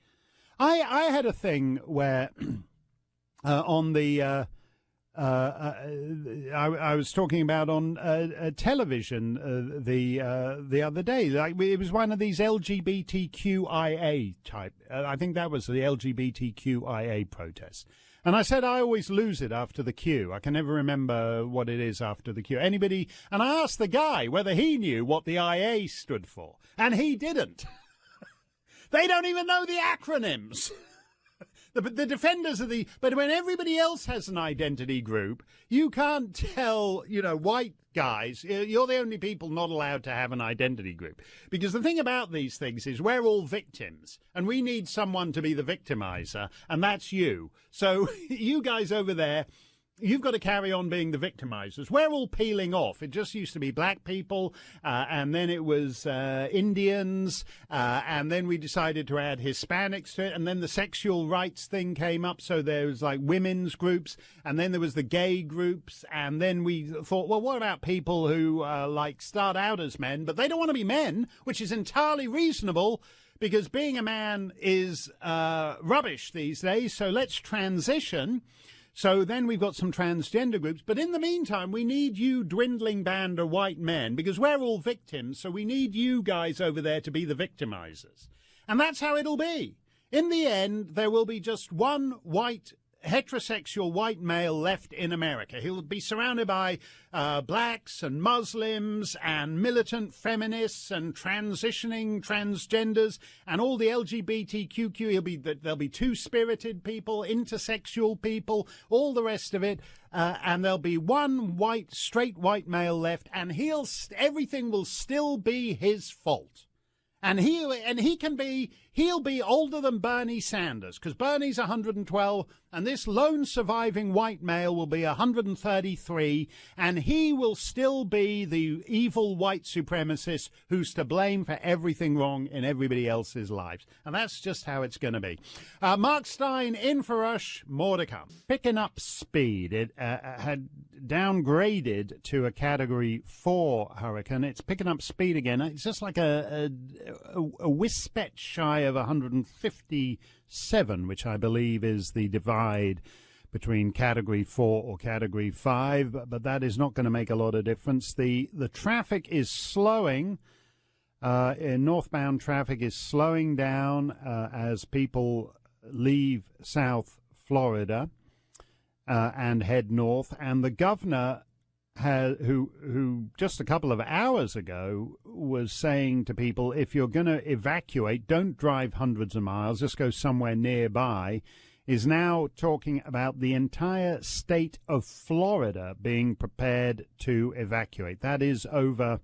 I had a thing where on the I was talking about on television the other day. Like, it was one of these LGBTQIA type. I think that was the LGBTQIA protest. And I said I always lose it after the Q. I can never remember what it is after the Q. Anybody? And I asked the guy whether he knew what the IA stood for, and he didn't. They don't even know the acronyms. The defenders of but when everybody else has an identity group, you can't tell, white guys, you're the only people not allowed to have an identity group. Because the thing about these things is we're all victims, and we need someone to be the victimizer, and that's you. So you guys over there, you've got to carry on being the victimizers. We're all peeling off. It just used to be black people, and then it was Indians, and then we decided to add Hispanics to it, and then the sexual rights thing came up, so there was like women's groups, and then there was the gay groups, and then we thought, well, what about people who start out as men, but they don't want to be men, which is entirely reasonable, because being a man is rubbish these days, so let's transition. So then we've got some transgender groups. But in the meantime, we need you dwindling band of white men, because we're all victims. So we need you guys over there to be the victimizers. And that's how it'll be. In the end, there will be just one heterosexual white male left in America. He'll be surrounded by blacks and Muslims and militant feminists and transitioning transgenders and all the LGBTQ. There'll be two-spirited people, intersexual people, all the rest of it. And there'll be one straight white male left, and everything will still be his fault. And he'll be older than Bernie Sanders, because Bernie's 112, and this lone surviving white male will be 133, and he will still be the evil white supremacist who's to blame for everything wrong in everybody else's lives. And that's just how it's going to be. Mark Steyn in for Rush, more to come. Picking up speed. It had downgraded to a Category 4 hurricane. It's picking up speed again. It's just like a whispet shy of 157, which I believe is the divide between Category 4 or Category 5, but that is not going to make a lot of difference. The traffic is slowing. Northbound traffic is slowing down as people leave South Florida and head north. And the governor, who just a couple of hours ago was saying to people, if you're going to evacuate, don't drive hundreds of miles, just go somewhere nearby, is now talking about the entire state of Florida being prepared to evacuate. That is over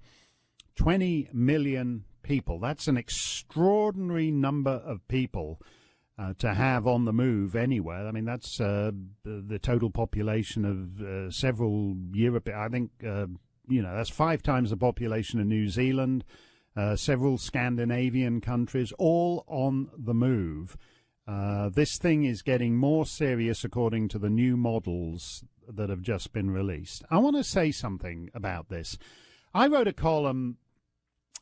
20 million people. That's an extraordinary number of people to have on the move anywhere. I mean, that's the total population of several European. I think, that's 5 times the population of New Zealand, several Scandinavian countries, all on the move. This thing is getting more serious according to the new models that have just been released. I want to say something about this. I wrote a column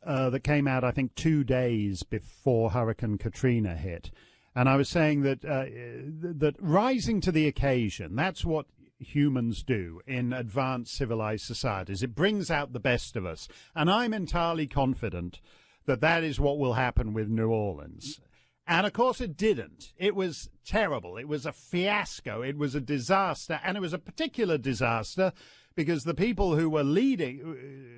that came out, I think, 2 days before Hurricane Katrina hit. And I was saying that that rising to the occasion, that's what humans do in advanced civilized societies. It brings out the best of us. And I'm entirely confident that that is what will happen with New Orleans. And, of course, it didn't. It was terrible. It was a fiasco. It was a disaster. And it was a particular disaster because the people who were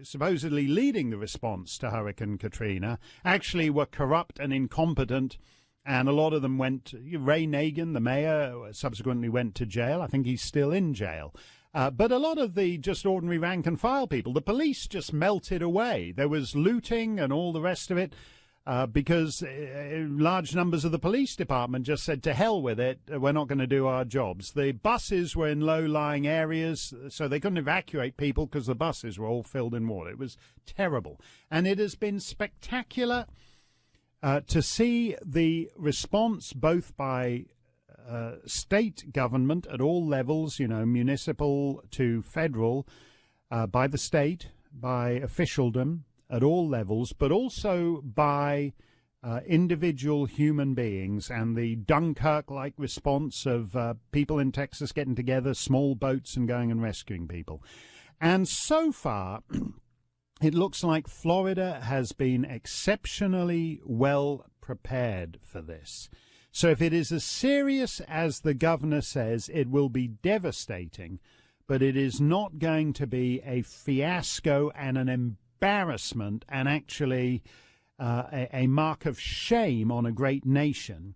supposedly leading the response to Hurricane Katrina, actually were corrupt and incompetent. And a lot of them went. Ray Nagin, the mayor, subsequently went to jail. I think he's still in jail. But a lot of the just ordinary rank and file people, the police just melted away. There was looting and all the rest of it. Because large numbers of the police department just said, to hell with it, we're not going to do our jobs. The buses were in low-lying areas, so they couldn't evacuate people because the buses were all filled in water. It was terrible. And it has been spectacular to see the response both by state government at all levels, municipal to federal, by the state, by officialdom, at all levels, but also by individual human beings, and the Dunkirk-like response of people in Texas getting together, small boats, and going and rescuing people. And so far, it looks like Florida has been exceptionally well prepared for this. So if it is as serious as the governor says, it will be devastating, but it is not going to be a fiasco and an embarrassment and actually a mark of shame on a great nation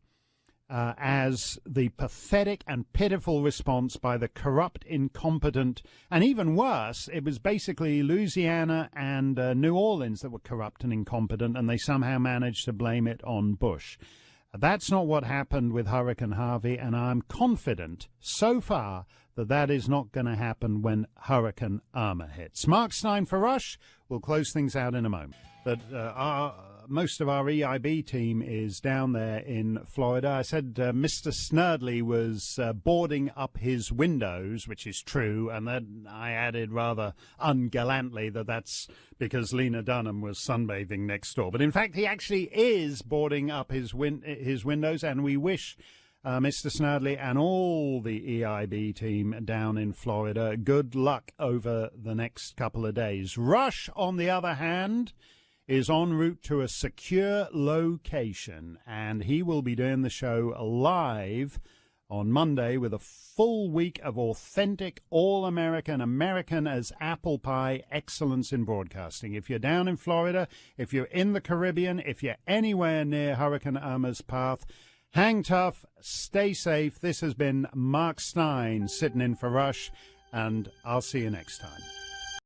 as the pathetic and pitiful response by the corrupt, incompetent, and even worse, it was basically Louisiana and New Orleans that were corrupt and incompetent, and they somehow managed to blame it on Bush. That's not what happened with Hurricane Harvey, and I'm confident so far that that is not going to happen when Hurricane Irma hits. Mark Steyn for Rush. We'll close things out in a moment. But most of our EIB team is down there in Florida. I said Mr. Snerdley was boarding up his windows, which is true, and then I added rather ungallantly that that's because Lena Dunham was sunbathing next door. But in fact, he actually is boarding up his windows, and we wish Mr. Snerdley and all the EIB team down in Florida good luck over the next couple of days. Rush, on the other hand, is en route to a secure location, and he will be doing the show live on Monday with a full week of authentic, all-American, American as apple pie excellence in broadcasting. If you're down in Florida, if you're in the Caribbean, if you're anywhere near Hurricane Irma's path, hang tough, stay safe. This has been Mark Steyn sitting in for Rush, and I'll see you next time.